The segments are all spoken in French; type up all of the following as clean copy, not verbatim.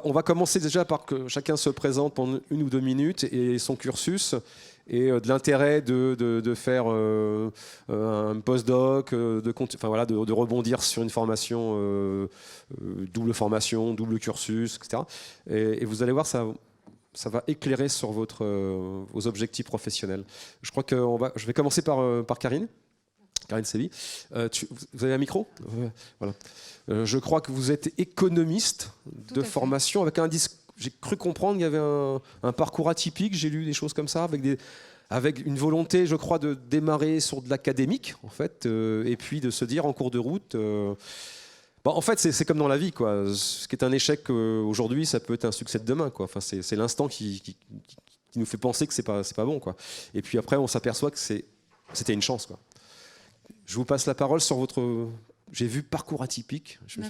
on va commencer déjà par que chacun se présente pendant 1 ou 2 minutes et son cursus et de l'intérêt de faire un postdoc, de rebondir sur une formation, double formation, double cursus, etc. Et vous allez voir, ça va éclairer sur vos objectifs professionnels. Je crois que je vais commencer par Karine. Karine Séby. Vous avez un micro ? Voilà. Je crois que vous êtes économiste de formation avec un disque. J'ai cru comprendre qu'il y avait un parcours atypique. J'ai lu des choses comme ça avec une volonté, je crois, de démarrer sur de l'académique, en fait, et puis de se dire en cours de route. En fait, c'est comme dans la vie, quoi. Ce qui est un échec aujourd'hui, ça peut être un succès de demain, quoi. Enfin, c'est l'instant qui nous fait penser que c'est pas bon, quoi. Et puis après, on s'aperçoit que c'était une chance, quoi. Je vous passe la parole sur votre... J'ai vu parcours atypique, mais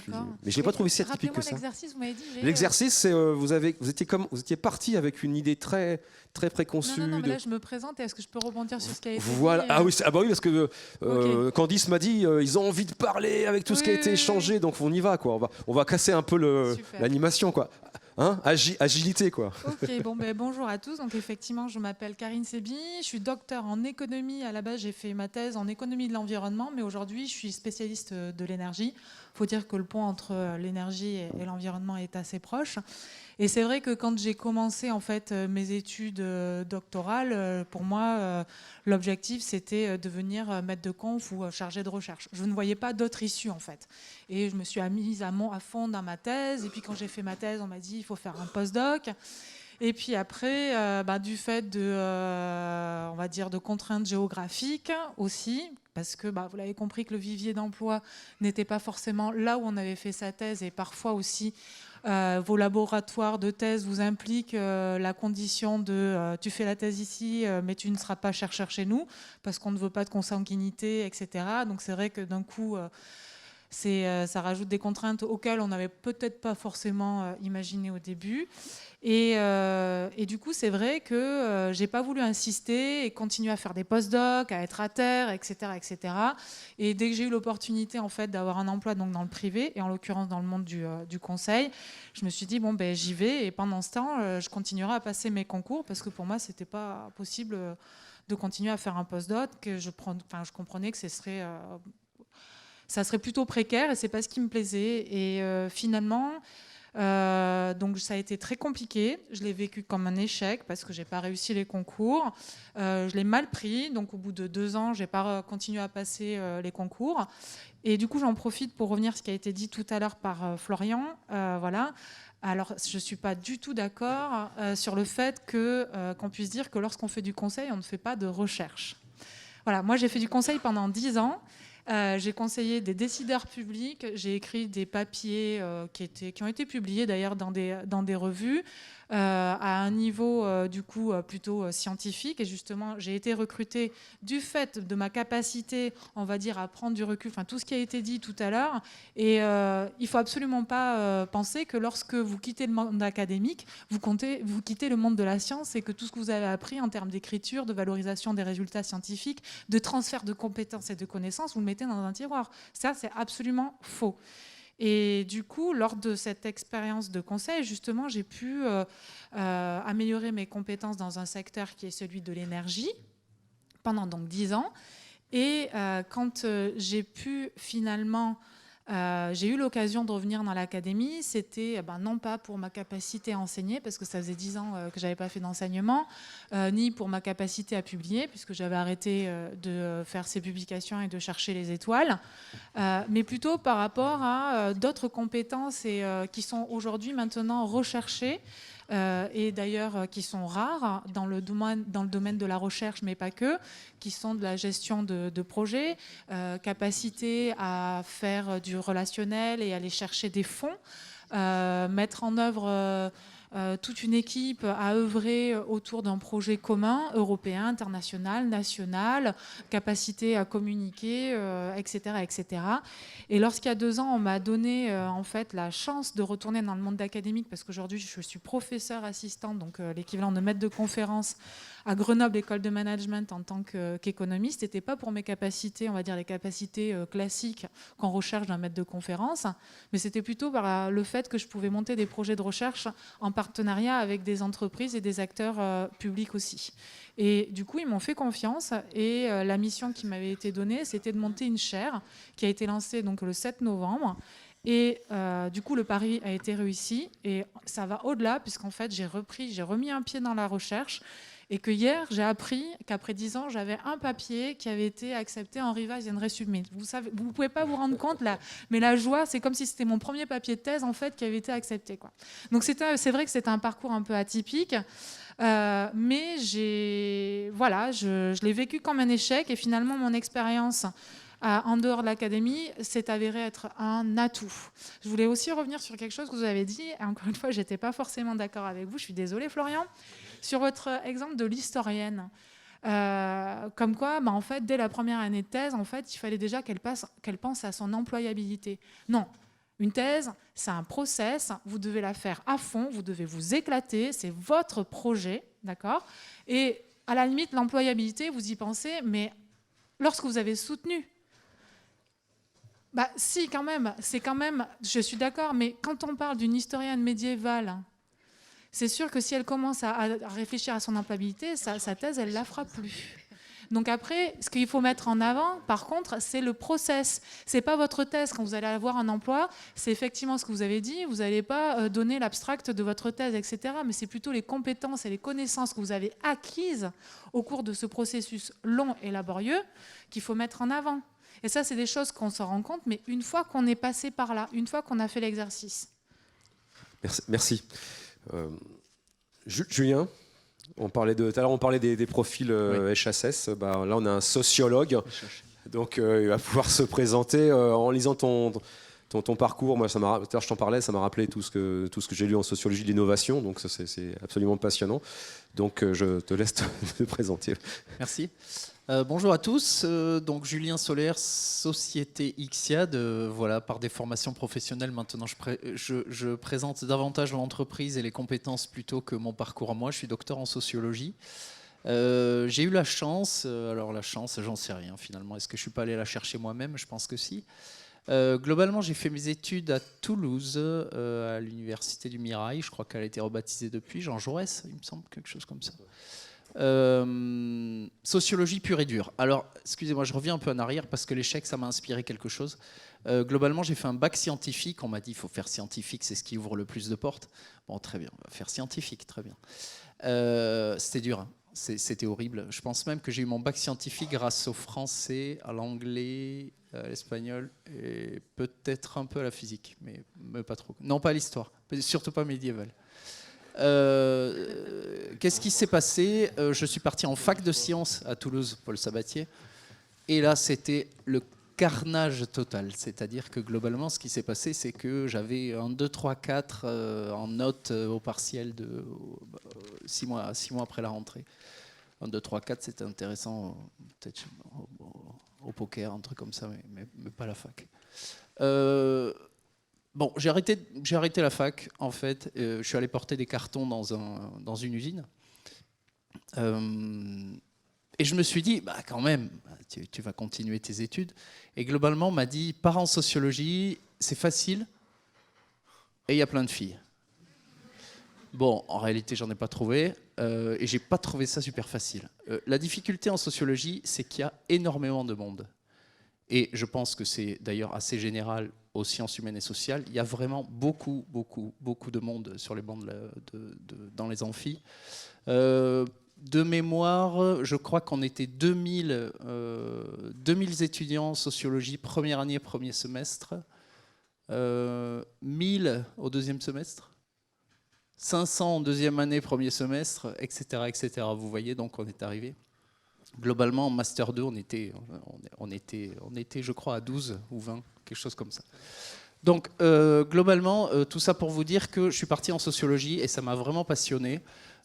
je n'ai pas trouvé si atypique que ça. L'exercice, vous m'avez dit. L'exercice, c'est vous étiez parti avec une idée très, très préconçue. Non, mais là, je me présente et est-ce que je peux rebondir sur ce qui a été dit Oui, parce que Candice m'a dit ils ont envie de parler avec tout ce qui a été échangé, donc on y va, quoi. On va casser un peu l'animation, quoi. Hein, agilité, quoi. Ok, bonjour à tous. Donc effectivement, je m'appelle Karine Séby, je suis docteur en économie. À la base, j'ai fait ma thèse en économie de l'environnement, mais aujourd'hui, je suis spécialiste de l'énergie. Il faut dire que le pont entre l'énergie et l'environnement est assez proche. Et c'est vrai que quand j'ai commencé en fait mes études doctorales, pour moi, l'objectif c'était devenir maître de conf ou chargé de recherche. Je ne voyais pas d'autre issue en fait. Et je me suis mise à fond dans ma thèse. Et puis quand j'ai fait ma thèse, on m'a dit il faut faire un postdoc. Et puis après, du fait on va dire de contraintes géographiques aussi, parce que vous l'avez compris que le vivier d'emploi n'était pas forcément là où on avait fait sa thèse, et parfois aussi vos laboratoires de thèse vous impliquent la condition de tu fais la thèse ici, mais tu ne seras pas chercheur chez nous, parce qu'on ne veut pas de consanguinité, etc. Donc c'est vrai que d'un coup... ça rajoute des contraintes auxquelles on n'avait peut-être pas forcément imaginé au début. Et du coup, c'est vrai que j'ai pas voulu insister et continuer à faire des post-docs, à être à terre, etc., etc. Et dès que j'ai eu l'opportunité en fait d'avoir un emploi donc dans le privé et en l'occurrence dans le monde du conseil, je me suis dit j'y vais et pendant ce temps, je continuerai à passer mes concours parce que pour moi, c'était pas possible de continuer à faire un post-doc. Je comprenais que ça serait plutôt précaire et c'est pas ce qui me plaisait. Et finalement, donc ça a été très compliqué. Je l'ai vécu comme un échec parce que j'ai pas réussi les concours. Je l'ai mal pris. Donc au bout de 2 ans, j'ai pas continué à passer les concours. Et du coup, j'en profite pour revenir à ce qui a été dit tout à l'heure par Florian. Voilà. Alors, je ne suis pas du tout d'accord sur le fait qu'on puisse dire que lorsqu'on fait du conseil, on ne fait pas de recherche. Voilà. Moi, j'ai fait du conseil pendant 10 ans. J'ai conseillé des décideurs publics, j'ai écrit des papiers qui ont été publiés d'ailleurs dans des revues à un niveau du coup plutôt scientifique. Et justement, j'ai été recrutée du fait de ma capacité, on va dire, à prendre du recul, tout ce qui a été dit tout à l'heure. Et il ne faut absolument pas penser que lorsque vous quittez le monde académique, vous quittez le monde de la science et que tout ce que vous avez appris en termes d'écriture, de valorisation des résultats scientifiques, de transfert de compétences et de connaissances, vous le mettez dans un tiroir. Ça, c'est absolument faux. Et du coup, lors de cette expérience de conseil, justement, j'ai pu améliorer mes compétences dans un secteur qui est celui de l'énergie pendant donc 10 ans. Et quand j'ai pu finalement... j'ai eu l'occasion de revenir dans l'académie, c'était non pas pour ma capacité à enseigner, parce que ça faisait 10 ans que je n'avais pas fait d'enseignement, ni pour ma capacité à publier, puisque j'avais arrêté de faire ces publications et de chercher les étoiles, mais plutôt par rapport à d'autres compétences qui sont aujourd'hui maintenant recherchées, et d'ailleurs qui sont rares dans le domaine de la recherche, mais pas que, qui sont de la gestion de projets, capacité à faire du relationnel et aller chercher des fonds, mettre en œuvre toute une équipe à œuvrer autour d'un projet commun, européen, international, national, capacité à communiquer, etc., etc. Et lorsqu'il y a 2 ans, on m'a donné en fait la chance de retourner dans le monde académique, parce qu'aujourd'hui je suis professeur assistant, donc l'équivalent de maître de conférence à Grenoble École de Management en tant qu'économiste, n'était pas pour mes capacités, on va dire les capacités classiques qu'on recherche d'un maître de conférence, mais c'était plutôt par le fait que je pouvais monter des projets de recherche en partenariat avec des entreprises et des acteurs publics aussi. Et du coup, ils m'ont fait confiance et la mission qui m'avait été donnée, c'était de monter une chaire qui a été lancée donc, le 7 novembre. Et du coup, le pari a été réussi et ça va au-delà puisqu'en fait, j'ai remis un pied dans la recherche et que hier, j'ai appris qu'après 10 ans, j'avais un papier qui avait été accepté en Revised and Resubmit. Vous savez, vous pouvez pas vous rendre compte là, mais la joie, c'est comme si c'était mon premier papier de thèse en fait qui avait été accepté, quoi. Donc c'est vrai que c'était un parcours un peu atypique. Mais je l'ai vécu comme un échec et finalement mon expérience en dehors de l'académie s'est avérée être un atout. Je voulais aussi revenir sur quelque chose que vous avez dit, et encore une fois, je n'étais pas forcément d'accord avec vous, je suis désolée Florian, sur votre exemple de l'historienne. Comme quoi, en fait, dès la première année de thèse, en fait, il fallait déjà qu'elle pense à son employabilité. Non, une thèse, c'est un process, vous devez la faire à fond, vous devez vous éclater, c'est votre projet, d'accord ? Et à la limite, l'employabilité, vous y pensez, mais lorsque vous avez soutenu, si, quand même, je suis d'accord, mais quand on parle d'une historienne médiévale, c'est sûr que si elle commence à réfléchir à son employabilité, sa thèse, elle ne la fera plus. Donc après, ce qu'il faut mettre en avant, par contre, c'est le process. Ce n'est pas votre thèse quand vous allez avoir un emploi, c'est effectivement ce que vous avez dit, vous n'allez pas donner l'abstract de votre thèse, etc. Mais c'est plutôt les compétences et les connaissances que vous avez acquises au cours de ce processus long et laborieux qu'il faut mettre en avant. Et ça, c'est des choses qu'on se rend compte, mais une fois qu'on est passé par là, une fois qu'on a fait l'exercice. Merci. Julien, tout à l'heure on parlait des profils oui. HSS. Là, on a un sociologue, donc il va pouvoir se présenter en lisant ton parcours. Moi, je t'en parlais, ça m'a rappelé tout ce que j'ai lu en sociologie de l'innovation, donc c'est absolument passionnant. Donc je te laisse te présenter. Merci. Bonjour à tous, donc Julien Soler, Société Ixiad, voilà, par des formations professionnelles maintenant je présente davantage l'entreprise et les compétences plutôt que mon parcours à moi. Je suis docteur en sociologie. J'ai eu la chance, alors la chance j'en sais rien finalement, est-ce que je ne suis pas allé la chercher moi-même? Je pense que si. Globalement j'ai fait mes études à Toulouse, à l'université du Mirail, je crois qu'elle a été rebaptisée depuis, Jean Jaurès, il me semble, quelque chose comme ça. Sociologie pure et dure. Alors, excusez-moi, je reviens un peu en arrière parce que l'échec, ça m'a inspiré quelque chose. Globalement, j'ai fait un bac scientifique. On m'a dit, il faut faire scientifique, c'est ce qui ouvre le plus de portes. Bon, très bien, on va faire scientifique, très bien. C'était dur, hein. C'était horrible. Je pense même que j'ai eu mon bac scientifique grâce au français, à l'anglais, à l'espagnol et peut-être un peu à la physique, mais pas trop. Non, pas à l'histoire, surtout pas médiévale. Qu'est-ce qui s'est passé? Je suis parti en fac de sciences à Toulouse, Paul Sabatier, et là c'était le carnage total. C'est-à-dire que globalement ce qui s'est passé, c'est que j'avais un 2, 3, 4 en notes au partiel de 6 mois après la rentrée. Un 2, 3, 4 c'était intéressant peut-être au poker, un truc comme ça, mais pas la fac. Bon, j'ai arrêté la fac, en fait. Je suis allé porter des cartons dans une usine. Et je me suis dit, quand même, tu vas continuer tes études. Et globalement, on m'a dit, pars en sociologie, c'est facile, et il y a plein de filles. Bon, en réalité, j'en ai pas trouvé, et j'ai pas trouvé ça super facile. La difficulté en sociologie, c'est qu'il y a énormément de monde. Et je pense que c'est d'ailleurs assez général aux sciences humaines et sociales. Il y a vraiment beaucoup de monde sur les bancs dans les amphis. De mémoire, je crois qu'on était 2000 étudiants en sociologie, première année, premier semestre. 1000 au deuxième semestre. 500 en deuxième année, premier semestre, etc., etc. Vous voyez, donc on est arrivé. Globalement, en Master 2, on était, je crois, à 12 ou 20, quelque chose comme ça. Donc, globalement, tout ça pour vous dire que je suis parti en sociologie et ça m'a vraiment passionné.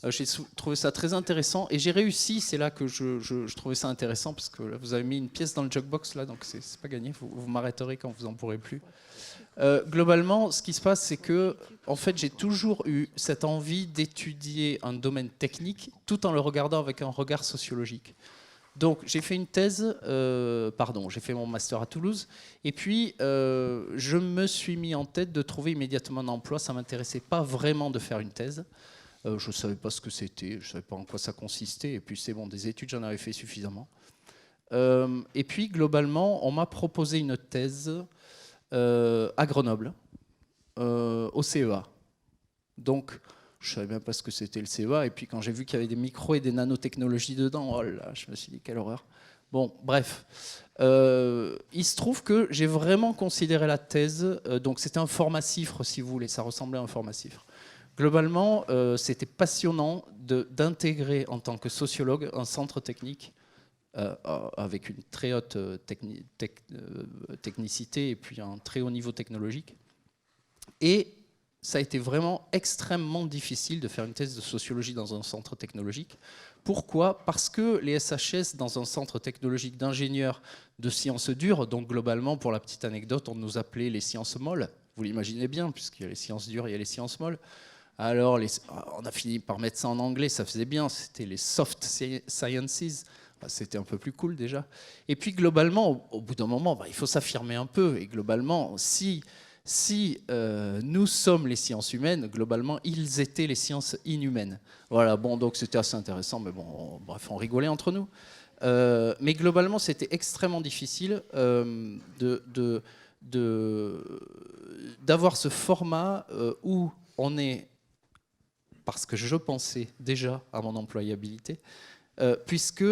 J'ai trouvé ça très intéressant et j'ai réussi, c'est là que je trouvais ça intéressant, parce que là, vous avez mis une pièce dans le jukebox, là, donc c'est pas gagné, vous m'arrêterez quand vous en pourrez plus. Globalement, ce qui se passe, c'est que en fait, j'ai toujours eu cette envie d'étudier un domaine technique tout en le regardant avec un regard sociologique. Donc j'ai fait une thèse, j'ai fait mon master à Toulouse, et puis je me suis mis en tête de trouver immédiatement un emploi. Ça ne m'intéressait pas vraiment de faire une thèse. Je ne savais pas ce que c'était, je ne savais pas en quoi ça consistait, et puis c'est bon, des études, j'en avais fait suffisamment. Et puis globalement, on m'a proposé une thèse à Grenoble, au CEA. Donc, je ne savais même pas ce que c'était le CEA. Et puis, quand j'ai vu qu'il y avait des micros et des nanotechnologies dedans, oh là, je me suis dit, quelle horreur. Bon, bref. Il se trouve que j'ai vraiment considéré la thèse. Donc, c'était un format cifre, si vous voulez. Ça ressemblait à un format cifre. Globalement, c'était passionnant d'intégrer, en tant que sociologue, un centre technique avec une très haute technicité et puis un très haut niveau technologique. Et ça a été vraiment extrêmement difficile de faire une thèse de sociologie dans un centre technologique. Pourquoi ? Parce que les SHS, dans un centre technologique d'ingénieurs de sciences dures, donc globalement, pour la petite anecdote, on nous appelait les sciences molles. Vous l'imaginez bien, puisqu'il y a les sciences dures, il y a les sciences molles. Alors, on a fini par mettre ça en anglais, ça faisait bien, c'était les soft sciences. C'était un peu plus cool déjà. Et puis globalement, au bout d'un moment, il faut s'affirmer un peu. Et globalement, si nous sommes les sciences humaines, globalement, ils étaient les sciences inhumaines. Voilà, bon, donc c'était assez intéressant, mais bon, bref, on rigolait entre nous. Mais globalement, c'était extrêmement difficile d'avoir ce format où on est, parce que je pensais déjà à mon employabilité, puisque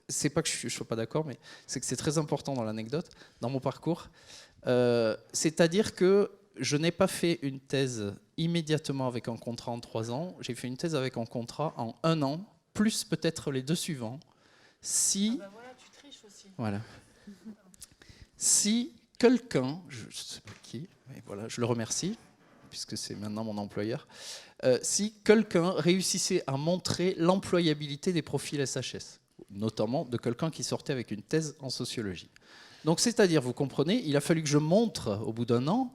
c'est pas que je ne sois pas d'accord, mais c'est que c'est très important dans l'anecdote, dans mon parcours. C'est-à-dire que je n'ai pas fait une thèse immédiatement avec un contrat en 3 ans. J'ai fait une thèse avec un contrat en 1 an, plus peut-être les 2 suivants. Si, Ah bah voilà, tu triches aussi. Voilà. Si quelqu'un, je ne sais pas qui, mais voilà, je le remercie, puisque c'est maintenant mon employeur, si quelqu'un réussissait à montrer l'employabilité des profils SHS, notamment de quelqu'un qui sortait avec une thèse en sociologie. Donc c'est-à-dire, vous comprenez, il a fallu que je montre au bout d'1 an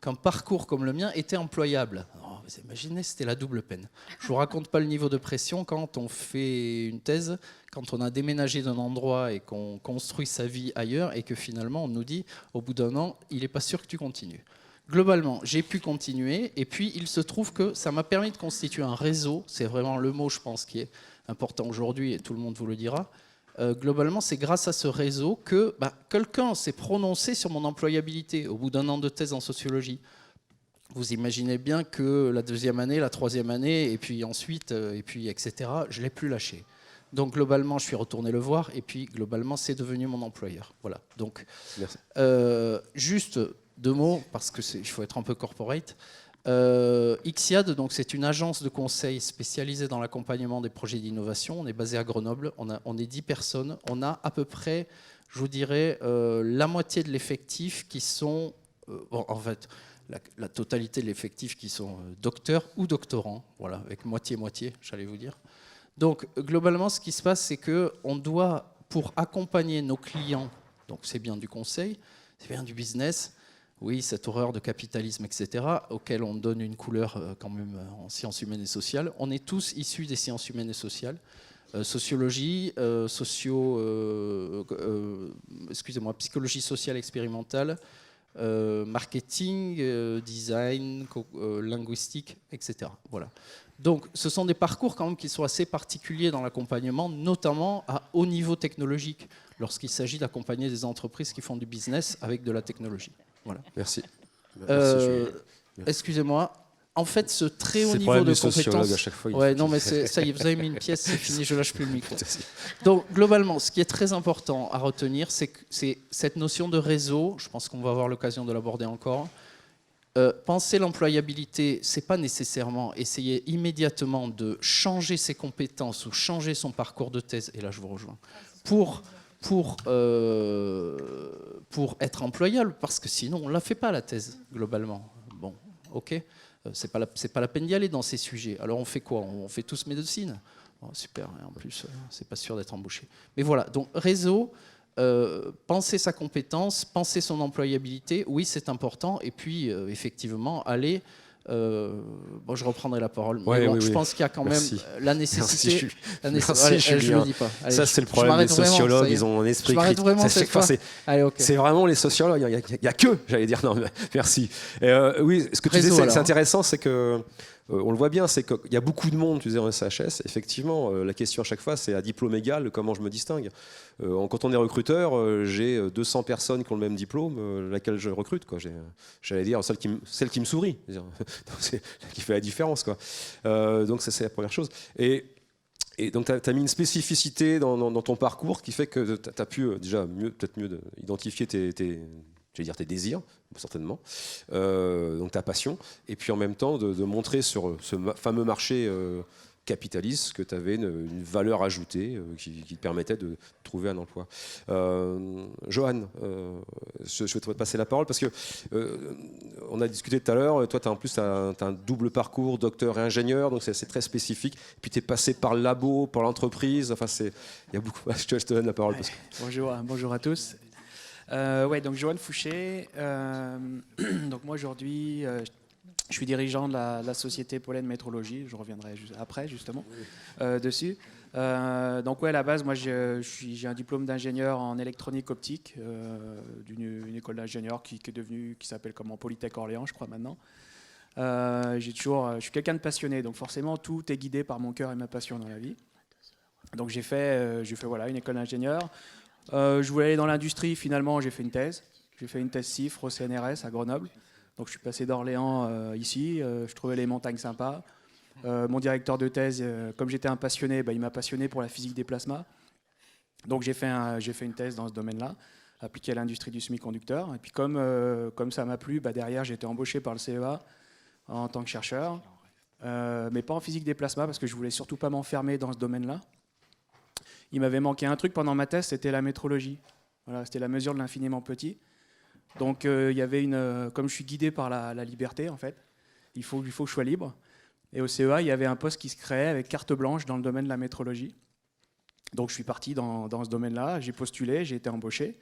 qu'un parcours comme le mien était employable. Oh, vous imaginez, c'était la double peine. Je ne vous raconte pas le niveau de pression quand on fait une thèse, quand on a déménagé d'un endroit et qu'on construit sa vie ailleurs et que finalement on nous dit au bout d'1 an, il n'est pas sûr que tu continues. Globalement, j'ai pu continuer et puis il se trouve que ça m'a permis de constituer un réseau. C'est vraiment le mot, je pense, qui est important aujourd'hui et tout le monde vous le dira. Globalement, c'est grâce à ce réseau que quelqu'un s'est prononcé sur mon employabilité au bout d'1 an de thèse en sociologie. Vous imaginez bien que la 2e année, la 3e année, et puis ensuite, et puis etc., je ne l'ai plus lâché. Donc globalement, je suis retourné le voir et puis globalement, c'est devenu mon employeur. Voilà. Donc, juste 2 mots, parce qu'il faut être un peu corporate. Ixiad, donc c'est une agence de conseil spécialisée dans l'accompagnement des projets d'innovation. On est basé à Grenoble, on est 10 personnes. On a à peu près, je vous dirais, la moitié de l'effectif qui sont, en fait, la totalité de l'effectif qui sont docteurs ou doctorants, voilà, avec moitié-moitié, j'allais vous dire. Donc globalement, ce qui se passe, c'est qu'on doit, pour accompagner nos clients, donc c'est bien du conseil, c'est bien du business, oui, cette horreur de capitalisme, etc., auquel on donne une couleur quand même en sciences humaines et sociales. On est tous issus des sciences humaines et sociales. Sociologie, psychologie sociale expérimentale, marketing, design, linguistique, etc. Voilà. Donc, ce sont des parcours quand même qui sont assez particuliers dans l'accompagnement, notamment à haut niveau technologique, lorsqu'il s'agit d'accompagner des entreprises qui font du business avec de la technologie. Voilà. Merci. Excusez-moi. En fait, ce très haut niveau de compétences. À chaque fois, ouais, non, mais ça y est, vous avez mis une pièce, c'est fini, je lâche plus le micro. Donc, globalement, ce qui est très important à retenir, c'est cette notion de réseau. Je pense qu'on va avoir l'occasion de l'aborder encore. Penser l'employabilité, c'est pas nécessairement essayer immédiatement de changer ses compétences ou changer son parcours de thèse. Et là, je vous rejoins. pour être employable, parce que sinon on ne la fait pas la thèse, globalement. Bon, ok, c'est pas la peine d'y aller dans ces sujets. Alors on fait quoi? On fait tous médecine. Oh, super, et en plus, c'est pas sûr d'être embauché. Mais voilà, donc réseau, penser sa compétence, penser son employabilité, oui, c'est important. Et puis, effectivement, aller... bon, je reprendrai la parole. Ouais, mais bon, oui, je oui. pense qu'il y a quand Merci. même la nécessité. Merci, Allez, je Julien. le dis pas. Allez, Ça, c'est le problème des sociologues. Ils ont un esprit Je m'arrête critique. vraiment Ça, cette chaque fois, fois. Allez, ok. c'est vraiment les sociologues. Il n'y a que, j'allais dire, non, mais merci. Oui, ce que tu Réseau, disais, c'est alors. intéressant, c'est que, on le voit bien, c'est qu'il y a beaucoup de monde, tu disais, en SHS. Effectivement, la question à chaque fois, c'est à diplôme égal, comment je me distingue. Quand on est recruteur, j'ai 200 personnes qui ont le même diplôme, laquelle je recrute, quoi. J'allais dire, celle qui me sourit. C'est celle qui fait la différence, quoi. Donc, ça, c'est la première chose. Et donc, tu as mis une spécificité dans ton parcours qui fait que tu as pu déjà peut-être mieux identifier tes désirs, certainement, donc ta passion, et puis en même temps de montrer sur ce fameux marché capitaliste que tu avais une valeur ajoutée qui te permettait de trouver un emploi. Johan, je vais te passer la parole parce que on a discuté tout à l'heure, toi en plus tu as un double parcours, docteur et ingénieur, donc c'est très spécifique, puis tu es passé par le labo, par l'entreprise, enfin il y a beaucoup. Je te donne la parole. Parce que... Bonjour à tous. Donc Johan Fouché. Donc moi aujourd'hui, je suis dirigeant de la société Pollen Métrologie. Je reviendrai après justement dessus. Donc à la base, moi j'ai un diplôme d'ingénieur en électronique optique d'une école d'ingénieur qui s'appelle comment Polytech Orléans, je crois maintenant. Je suis quelqu'un de passionné, donc forcément tout est guidé par mon cœur et ma passion dans la vie. Donc j'ai fait une école d'ingénieur. Je voulais aller dans l'industrie, finalement j'ai fait une thèse. J'ai fait une thèse CIFRE au CNRS à Grenoble. Donc je suis passé d'Orléans ici, je trouvais les montagnes sympas. Mon directeur de thèse, comme j'étais un passionné, il m'a passionné pour la physique des plasmas. Donc j'ai fait une thèse dans ce domaine-là, appliquée à l'industrie du semi-conducteur. Et puis comme ça m'a plu, derrière j'ai été embauché par le CEA en tant que chercheur, mais pas en physique des plasmas parce que je voulais surtout pas m'enfermer dans ce domaine-là. Il m'avait manqué un truc pendant ma thèse, c'était la métrologie. Voilà, c'était la mesure de l'infiniment petit. Donc il y avait comme je suis guidé par la liberté en fait, il faut que je sois libre. Et au CEA, il y avait un poste qui se créait avec carte blanche dans le domaine de la métrologie. Donc je suis parti dans ce domaine-là, j'ai postulé, j'ai été embauché.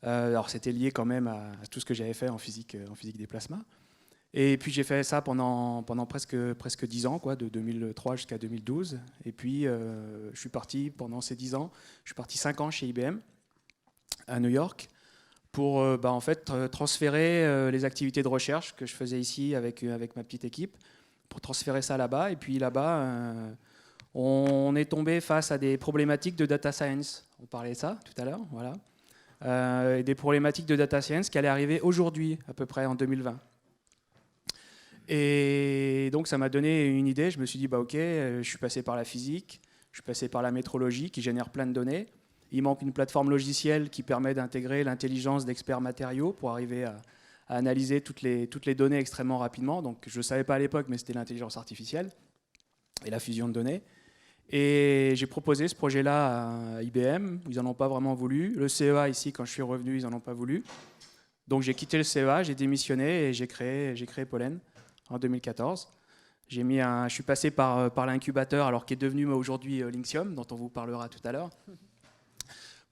Alors c'était lié quand même à tout ce que j'avais fait en physique des plasmas. Et puis j'ai fait ça pendant presque 10 ans, quoi, de 2003 jusqu'à 2012. Et puis je suis parti pendant ces 10 ans, je suis parti 5 ans chez IBM à New York pour en fait transférer les activités de recherche que je faisais ici avec ma petite équipe, pour transférer ça là-bas. Et puis là-bas, on est tombé face à des problématiques de data science. On parlait de ça tout à l'heure, voilà. Et des problématiques de data science qui allaient arriver aujourd'hui, à peu près en 2020. Et donc ça m'a donné une idée, je me suis dit, ok, je suis passé par la physique, je suis passé par la métrologie qui génère plein de données. Il manque une plateforme logicielle qui permet d'intégrer l'intelligence d'experts matériaux pour arriver à analyser toutes les données extrêmement rapidement. Donc je ne savais pas à l'époque, mais c'était l'intelligence artificielle et la fusion de données. Et j'ai proposé ce projet-là à IBM, ils n'en ont pas vraiment voulu. Le CEA ici, quand je suis revenu, ils n'en ont pas voulu. Donc j'ai quitté le CEA, j'ai démissionné et j'ai créé Pollen en 2014. Je suis passé par l'incubateur, alors qui est devenu aujourd'hui Linxium, dont on vous parlera tout à l'heure,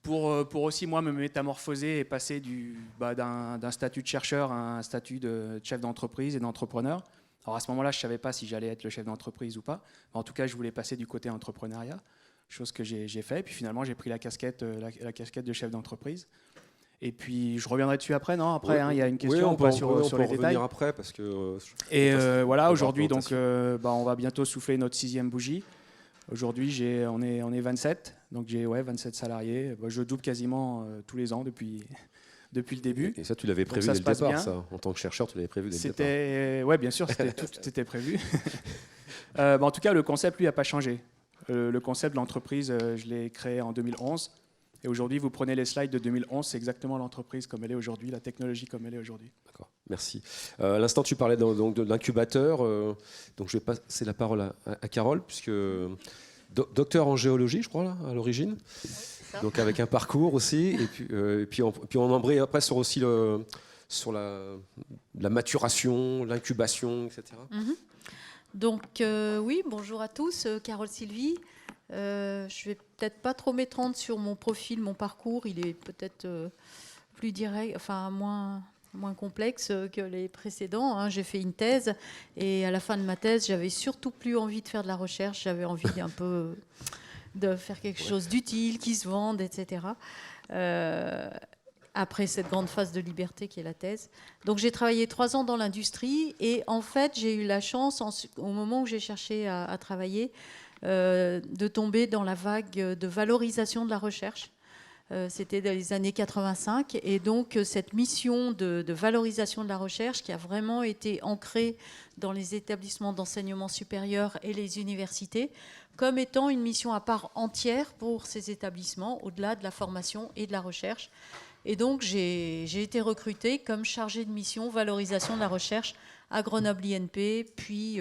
pour aussi moi me métamorphoser et passer d'un statut de chercheur à un statut de chef d'entreprise et d'entrepreneur. Alors à ce moment-là, je ne savais pas si j'allais être le chef d'entreprise ou pas. En tout cas, je voulais passer du côté entrepreneuriat, chose que j'ai fait. Puis finalement, j'ai pris la casquette de chef d'entreprise. Et puis, je reviendrai dessus après, non? Après, il y a une question sur les détails. Après, parce que... voilà, aujourd'hui, donc, on va bientôt souffler notre 6e bougie. Aujourd'hui, on est 27, donc j'ai 27 salariés. Je double quasiment tous les ans depuis le début. Et ça, tu l'avais prévu dès le départ, ça. En tant que chercheur, tu l'avais prévu dès le départ. Oui, bien sûr, tout était prévu. En tout cas, le concept, lui, n'a pas changé. Le concept de l'entreprise, je l'ai créé en 2011. Et aujourd'hui, vous prenez les slides de 2011, c'est exactement l'entreprise comme elle est aujourd'hui, la technologie comme elle est aujourd'hui. D'accord, merci. À l'instant, tu parlais donc de l'incubateur. Donc, je vais passer la parole à Carole, puisque docteur en géologie, je crois, là, à l'origine. ça. Donc avec un parcours aussi, puis on embraye après sur aussi sur la maturation, l'incubation, etc. Mhm. Donc oui, bonjour à tous, Carole Sylvie. Je vais peut-être pas trop m'étendre sur mon profil, mon parcours. Il est peut-être plus direct, enfin moins complexe que les précédents. Hein. J'ai fait une thèse et à la fin de ma thèse, j'avais surtout plus envie de faire de la recherche. J'avais envie un peu de faire quelque chose d'utile, qui se vende, etc. Après cette grande phase de liberté qui est la thèse. Donc j'ai travaillé 3 ans dans l'industrie et en fait j'ai eu la chance, au moment où j'ai cherché à travailler, de tomber dans la vague de valorisation de la recherche. C'était dans les années 85 et donc cette mission de valorisation de la recherche qui a vraiment été ancrée dans les établissements d'enseignement supérieur et les universités comme étant une mission à part entière pour ces établissements au-delà de la formation et de la recherche. Et donc j'ai été recrutée comme chargée de mission valorisation de la recherche à Grenoble INP, puis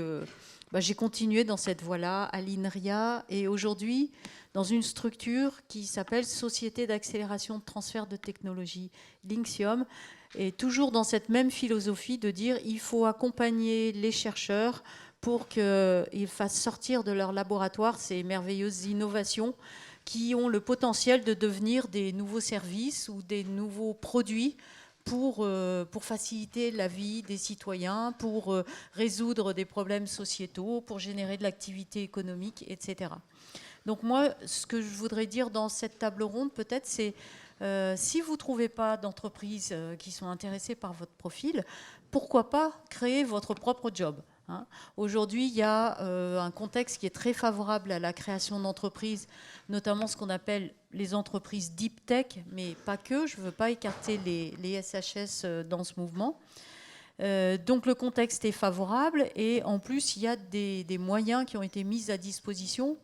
j'ai continué dans cette voie-là à l'INRIA et aujourd'hui dans une structure qui s'appelle Société d'accélération de transfert de technologie, Linxium, et toujours dans cette même philosophie de dire il faut accompagner les chercheurs pour qu'ils fassent sortir de leur laboratoire ces merveilleuses innovations qui ont le potentiel de devenir des nouveaux services ou des nouveaux produits pour faciliter la vie des citoyens, pour résoudre des problèmes sociétaux, pour générer de l'activité économique, etc. Donc moi, ce que je voudrais dire dans cette table ronde, peut-être, c'est si vous ne trouvez pas d'entreprises qui sont intéressées par votre profil, pourquoi pas créer votre propre job, hein. Aujourd'hui, il y a un contexte qui est très favorable à la création d'entreprises, notamment ce qu'on appelle les entreprises deep tech, mais pas que. Je ne veux pas écarter les SHS dans ce mouvement. Donc le contexte est favorable et en plus, il y a des moyens qui ont été mis à disposition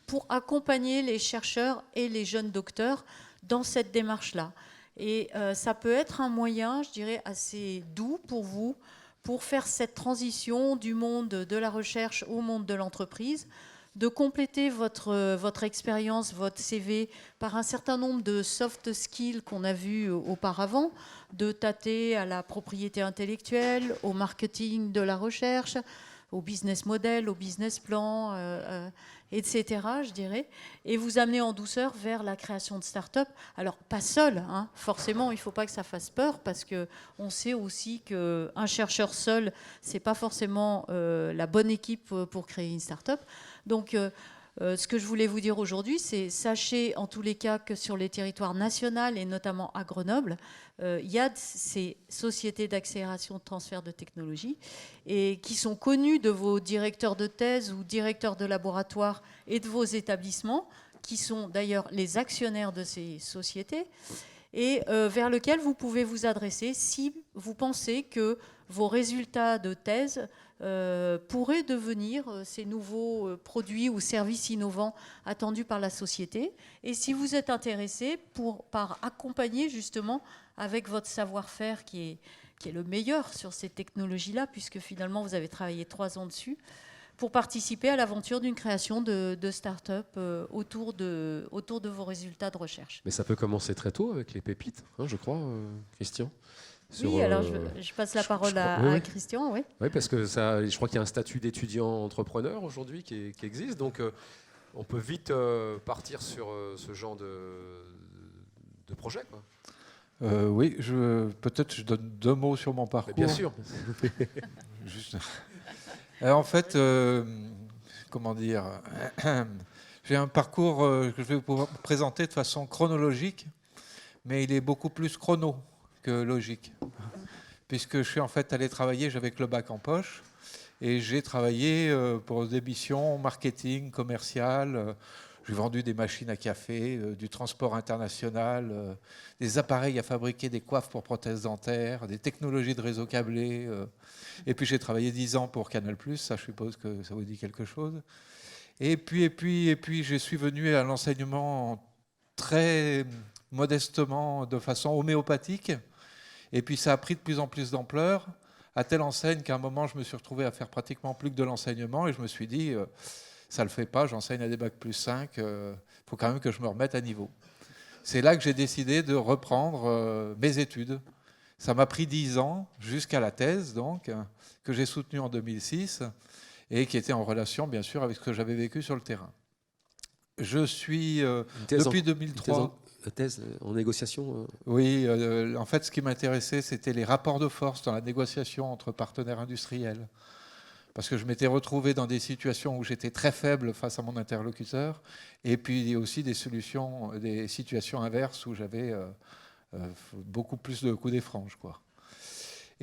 pour accompagner les chercheurs et les jeunes docteurs dans cette démarche-là. Et ça peut être un moyen, je dirais, assez doux pour vous, pour faire cette transition du monde de la recherche au monde de l'entreprise, de compléter votre expérience, votre CV, par un certain nombre de soft skills qu'on a vus auparavant, de tâter à la propriété intellectuelle, au marketing de la recherche, au business model, au business plan, etc., je dirais, et vous amener en douceur vers la création de start-up. Alors, pas seul, hein, forcément, il ne faut pas que ça fasse peur, parce qu'on sait aussi qu'un chercheur seul, ce n'est pas forcément la bonne équipe pour créer une start-up. Donc, ce que je voulais vous dire aujourd'hui, c'est sachez en tous les cas que sur les territoires nationaux, et notamment à Grenoble, il y a ces sociétés d'accélération de transfert de technologie et qui sont connues de vos directeurs de thèse ou directeurs de laboratoire et de vos établissements, qui sont d'ailleurs les actionnaires de ces sociétés, et vers lequel vous pouvez vous adresser si vous pensez que vos résultats de thèse pourraient devenir ces nouveaux produits ou services innovants attendus par la société. Et si vous êtes intéressé par accompagner justement avec votre savoir-faire qui est le meilleur sur ces technologies-là, puisque finalement vous avez travaillé 3 ans dessus, pour participer à l'aventure d'une création de start-up autour de vos résultats de recherche. Mais ça peut commencer très tôt avec les pépites, hein, je crois, Christian. Oui, alors je passe la parole à Christian. Oui. Oui, parce que je crois qu'il y a un statut d'étudiant entrepreneur aujourd'hui qui existe, donc on peut vite partir sur ce genre de projet, quoi. Oui, peut-être je donne 2 mots sur mon parcours. Mais bien sûr. Juste. En fait, comment dire, j'ai un parcours que je vais vous présenter de façon chronologique, mais il est beaucoup plus chrono que logique, puisque je suis en fait allé travailler, j'avais le bac en poche, et j'ai travaillé pour des missions marketing, commercial. J'ai vendu des machines à café, du transport international, des appareils à fabriquer des coiffes pour prothèses dentaires, des technologies de réseau câblé. Et puis j'ai travaillé 10 ans pour Canal+, ça je suppose que ça vous dit quelque chose. Et puis je suis venu à l'enseignement très modestement, de façon homéopathique. Et puis ça a pris de plus en plus d'ampleur, à telle enseigne qu'à un moment je me suis retrouvé à faire pratiquement plus que de l'enseignement et je me suis dit... ça ne le fait pas, j'enseigne à des bac+5, il faut quand même que je me remette à niveau. c'est là que j'ai décidé de reprendre mes études. Ça m'a pris 10 ans, jusqu'à la thèse, donc, que j'ai soutenue en 2006, et qui était en relation, bien sûr, avec ce que j'avais vécu sur le terrain. Je suis, depuis 2003... Thèse en négociation Oui, en fait, ce qui m'intéressait, c'était les rapports de force dans la négociation entre partenaires industriels. Parce que je m'étais retrouvé dans des situations où j'étais très faible face à mon interlocuteur, et puis aussi des situations inverses où j'avais beaucoup plus de coups des franges, quoi.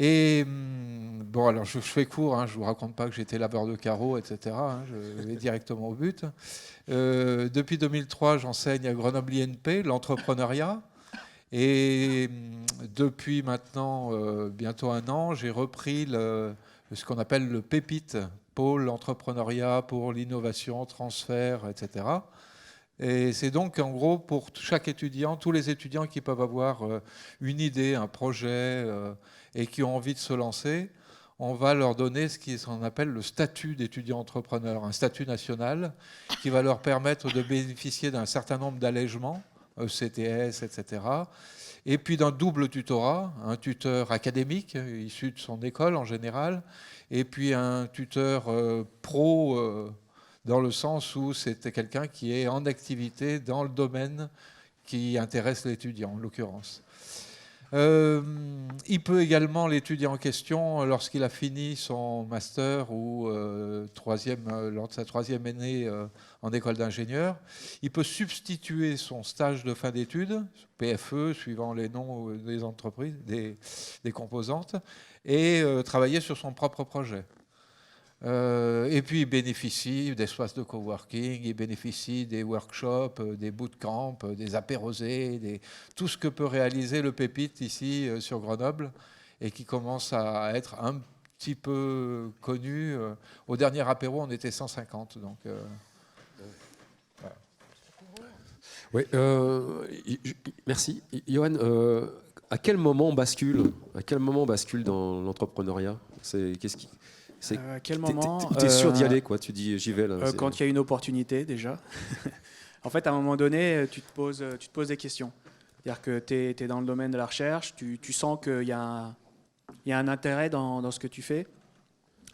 Et bon, alors je fais court, hein, je ne vous raconte pas que j'étais laveur de carreaux, etc. Hein, je vais directement au but. Depuis 2003, j'enseigne à Grenoble INP l'entrepreneuriat. Et depuis maintenant bientôt un an, j'ai repris ce qu'on appelle le PEPIT, pôle entrepreneuriat pour l'innovation, transfert, etc. Et c'est donc en gros pour chaque étudiant, tous les étudiants qui peuvent avoir une idée, un projet et qui ont envie de se lancer, on va leur donner ce qu'on appelle le statut d'étudiant entrepreneur, un statut national qui va leur permettre de bénéficier d'un certain nombre d'allègements, ECTS, etc. Et puis d'un double tutorat, un tuteur académique issu de son école en général, et puis un tuteur pro dans le sens où c'était quelqu'un qui est en activité dans le domaine qui intéresse l'étudiant, en l'occurrence. Il peut également, l'étudiant en question, lorsqu'il a fini son master ou lors de sa troisième année en école d'ingénieur, il peut substituer son stage de fin d'études, PFE, suivant les noms des entreprises, des composantes, et travailler sur son propre projet. Et puis il bénéficie d'espaces de coworking, il bénéficie des workshops, des bootcamps, des apérosés, tout ce que peut réaliser le PEPIT ici sur Grenoble et qui commence à être un petit peu connu. Au dernier apéro, on était 150. Donc, voilà. Oui, merci. Johan, à quel moment on bascule dans l'entrepreneuriat? À quel moment Tu es sûr d'y aller, quoi. Tu dis j'y vais là. Quand il y a une opportunité déjà. En fait, à un moment donné, tu te poses des questions. C'est-à-dire que tu es dans le domaine de la recherche, tu sens qu'il y a un intérêt dans ce que tu fais.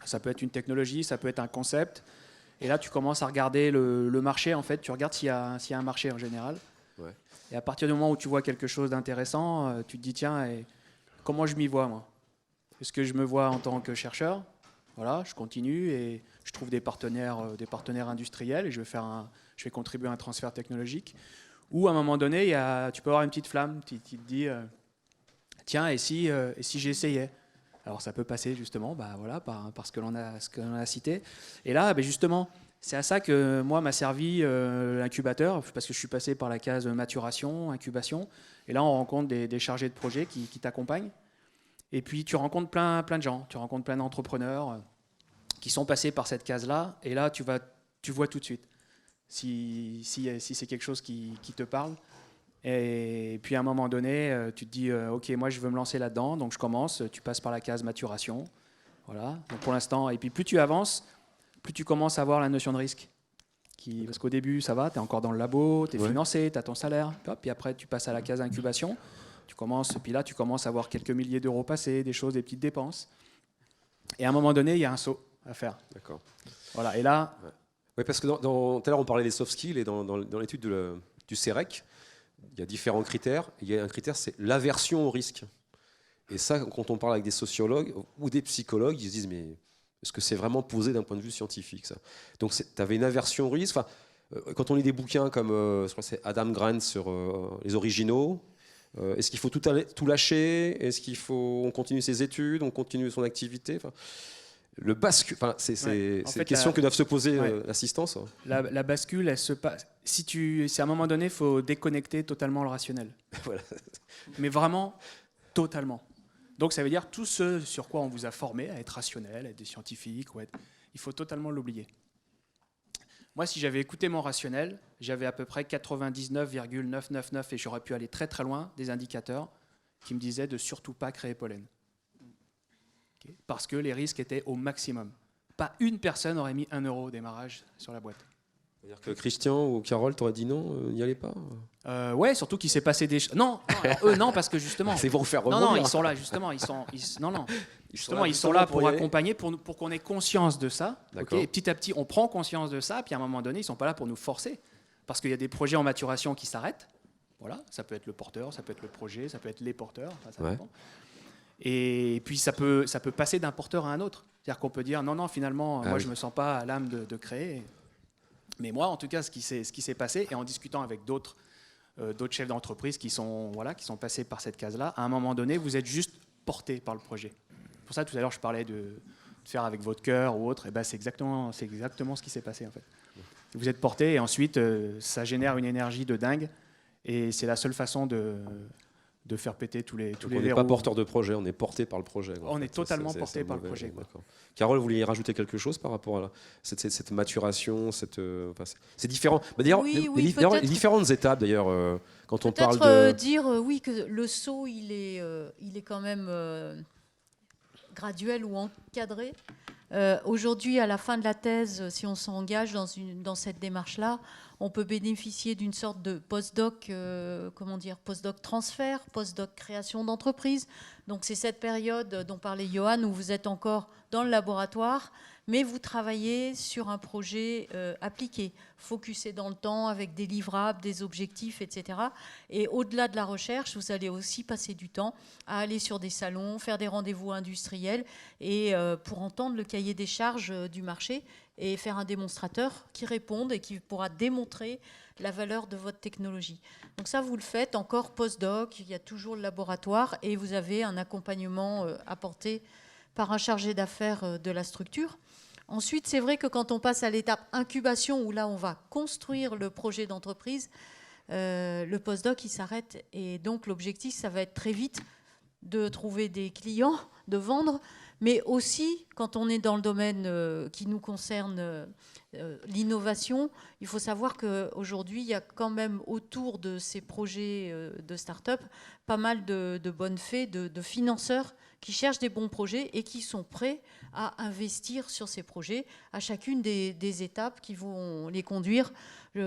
Ça peut être une technologie, ça peut être un concept. Et là, tu commences à regarder le marché. En fait, tu regardes s'il y a un marché en général. Ouais. Et à partir du moment où tu vois quelque chose d'intéressant, tu te dis tiens, comment je m'y vois moi? Est-ce que je me vois en tant que chercheur? Voilà, je continue et je trouve des partenaires industriels et je vais contribuer à un transfert technologique. Ou à un moment donné, tu peux avoir une petite flamme, tu te dis, tiens, et si j'essayais? Alors ça peut passer justement voilà, par ce que l'on a cité. Et là, justement, c'est à ça que moi m'a servi l'incubateur, parce que je suis passé par la case maturation, incubation. Et là, on rencontre des chargés de projet qui t'accompagnent. Et puis tu rencontres plein de gens, tu rencontres plein d'entrepreneurs qui sont passés par cette case-là, et là tu vois tout de suite si c'est quelque chose qui te parle. Et puis à un moment donné, tu te dis ok, moi je veux me lancer là-dedans, donc je commence, tu passes par la case maturation. Voilà. Donc pour l'instant, et puis plus tu avances, plus tu commences à avoir la notion de risque. Parce qu'au début, ça va, tu es encore dans le labo, tu es financé, tu as ton salaire, puis après tu passes à la case incubation. Puis là, tu commences à avoir quelques milliers d'euros passés, des petites dépenses. Et à un moment donné, il y a un saut à faire. D'accord. Voilà. Et là... Oui, parce que tout à l'heure, on parlait des soft skills, et dans l'étude du CEREC, il y a différents critères. Il y a un critère, c'est l'aversion au risque. Et ça, quand on parle avec des sociologues ou des psychologues, ils se disent, mais est-ce que c'est vraiment posé d'un point de vue scientifique, ça? Donc, tu avais une aversion au risque. Enfin, quand on lit des bouquins comme je crois que c'est Adam Grant sur les originaux, est-ce qu'il faut tout lâcher? Est-ce qu'il faut on continue ses études, on continue son activité? Enfin, le bascule. Enfin, c'est une question que doivent se poser l'assistance. La bascule, elle se passe. C'est à un moment donné, il faut déconnecter totalement le rationnel. Voilà. Mais vraiment totalement. Donc ça veut dire tout ce sur quoi on vous a formé à être rationnel, à être des scientifiques, il faut totalement l'oublier. Moi, si j'avais écouté mon rationnel, j'avais à peu près 99,999, et j'aurais pu aller très très loin, des indicateurs qui me disaient de surtout pas créer Pollen. Okay. Parce que les risques étaient au maximum. Pas une personne aurait mis 1 euro au démarrage sur la boîte. C'est-à-dire que Christian ou Carole t'auraient dit non, n'y allez pas. Ouais, surtout qu'il s'est passé des... Non, alors, eux, non, parce que justement... C'est pour faire Non, rebondir. non, ils sont là, justement. Justement, là ils sont là pour pour y aller. accompagner, pour qu'on ait conscience de ça. D'accord. Et petit à petit, on prend conscience de ça, puis à un moment donné, ils ne sont pas là pour nous forcer. Parce qu'il y a des projets en maturation qui s'arrêtent. Voilà, ça peut être le porteur, ça peut être le projet, ça peut être les porteurs, enfin, ça Ouais. dépend. Et puis ça peut passer d'un porteur à un autre. C'est-à-dire qu'on peut dire non, finalement, moi oui. je ne me sens pas à l'âme de créer. Mais moi, en tout cas, ce qui s'est passé, et en discutant avec d'autres chefs d'entreprise qui sont passés par cette case-là, à un moment donné, vous êtes juste porté par le projet. Pour ça, tout à l'heure, je parlais de faire avec votre cœur ou autre. Et ben, c'est exactement ce qui s'est passé en fait. Vous êtes porté et ensuite, ça génère une énergie de dingue. Et c'est la seule façon de faire péter tous les On n'est verrous. pas porteur de projet, on est porté par le projet. On est totalement porté par le mauvais, projet, quoi. d'accord. Carole, vous vouliez rajouter quelque chose par rapport à cette maturation, c'est différent. Bah, d'ailleurs, Oui, les peut-être. différentes étapes, d'ailleurs, quand on parle Peut-être de... dire oui que le saut il est quand même graduel ou encadré. Aujourd'hui, à la fin de la thèse, si on s'engage dans cette démarche-là, on peut bénéficier d'une sorte de postdoc, postdoc transfert, postdoc création d'entreprise. Donc c'est cette période dont parlait Johan où vous êtes encore dans le laboratoire, mais vous travaillez sur un projet appliqué, focusé dans le temps avec des livrables, des objectifs, etc. Et au-delà de la recherche, vous allez aussi passer du temps à aller sur des salons, faire des rendez-vous industriels et pour entendre le cahier des charges du marché et faire un démonstrateur qui réponde et qui pourra démontrer la valeur de votre technologie. Donc ça, vous le faites encore post-doc, il y a toujours le laboratoire et vous avez un accompagnement apporté par un chargé d'affaires de la structure. Ensuite, c'est vrai que quand on passe à l'étape incubation, où là, on va construire le projet d'entreprise, le post-doc, il s'arrête. Et donc, l'objectif, ça va être très vite de trouver des clients, de vendre, mais aussi, quand on est dans le domaine qui nous concerne, l'innovation, il faut savoir qu'aujourd'hui, il y a quand même autour de ces projets de start-up pas mal de bonnes fées, de financeurs qui cherchent des bons projets et qui sont prêts à investir sur ces projets à chacune des étapes qui vont les conduire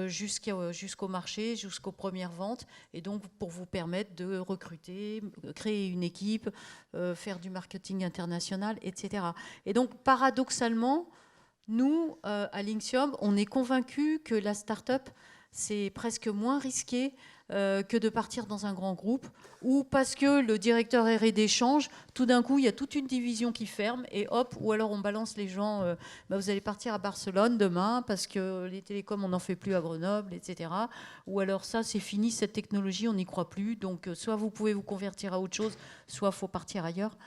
jusqu'au marché, jusqu'aux premières ventes, et donc pour vous permettre de recruter, créer une équipe, faire du marketing international, etc. Et donc paradoxalement, nous, à Linxium, on est convaincus que la start-up, c'est presque moins risqué que de partir dans un grand groupe, ou parce que le directeur R&D change, tout d'un coup, il y a toute une division qui ferme, et hop, ou alors on balance les gens, vous allez partir à Barcelone demain, parce que les télécoms, on n'en fait plus à Grenoble, etc. Ou alors ça, c'est fini, cette technologie, on n'y croit plus, donc soit vous pouvez vous convertir à autre chose, soit il faut partir ailleurs.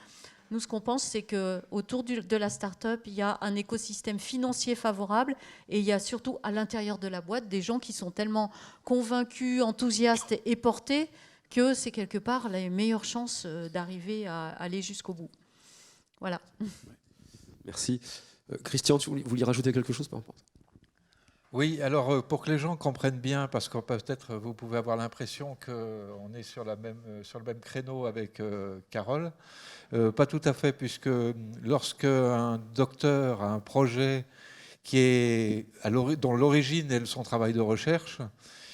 Nous, ce qu'on pense, c'est qu'autour de la start-up, il y a un écosystème financier favorable et il y a surtout à l'intérieur de la boîte des gens qui sont tellement convaincus, enthousiastes et portés que c'est quelque part la meilleure chance d'arriver à aller jusqu'au bout. Voilà. Merci. Christian, vous vouliez rajouter quelque chose par rapport à ça ? Oui, alors pour que les gens comprennent bien, parce que peut-être vous pouvez avoir l'impression qu'on est sur le même créneau avec Carole, pas tout à fait, puisque lorsque un docteur a un projet dont l'origine est son travail de recherche,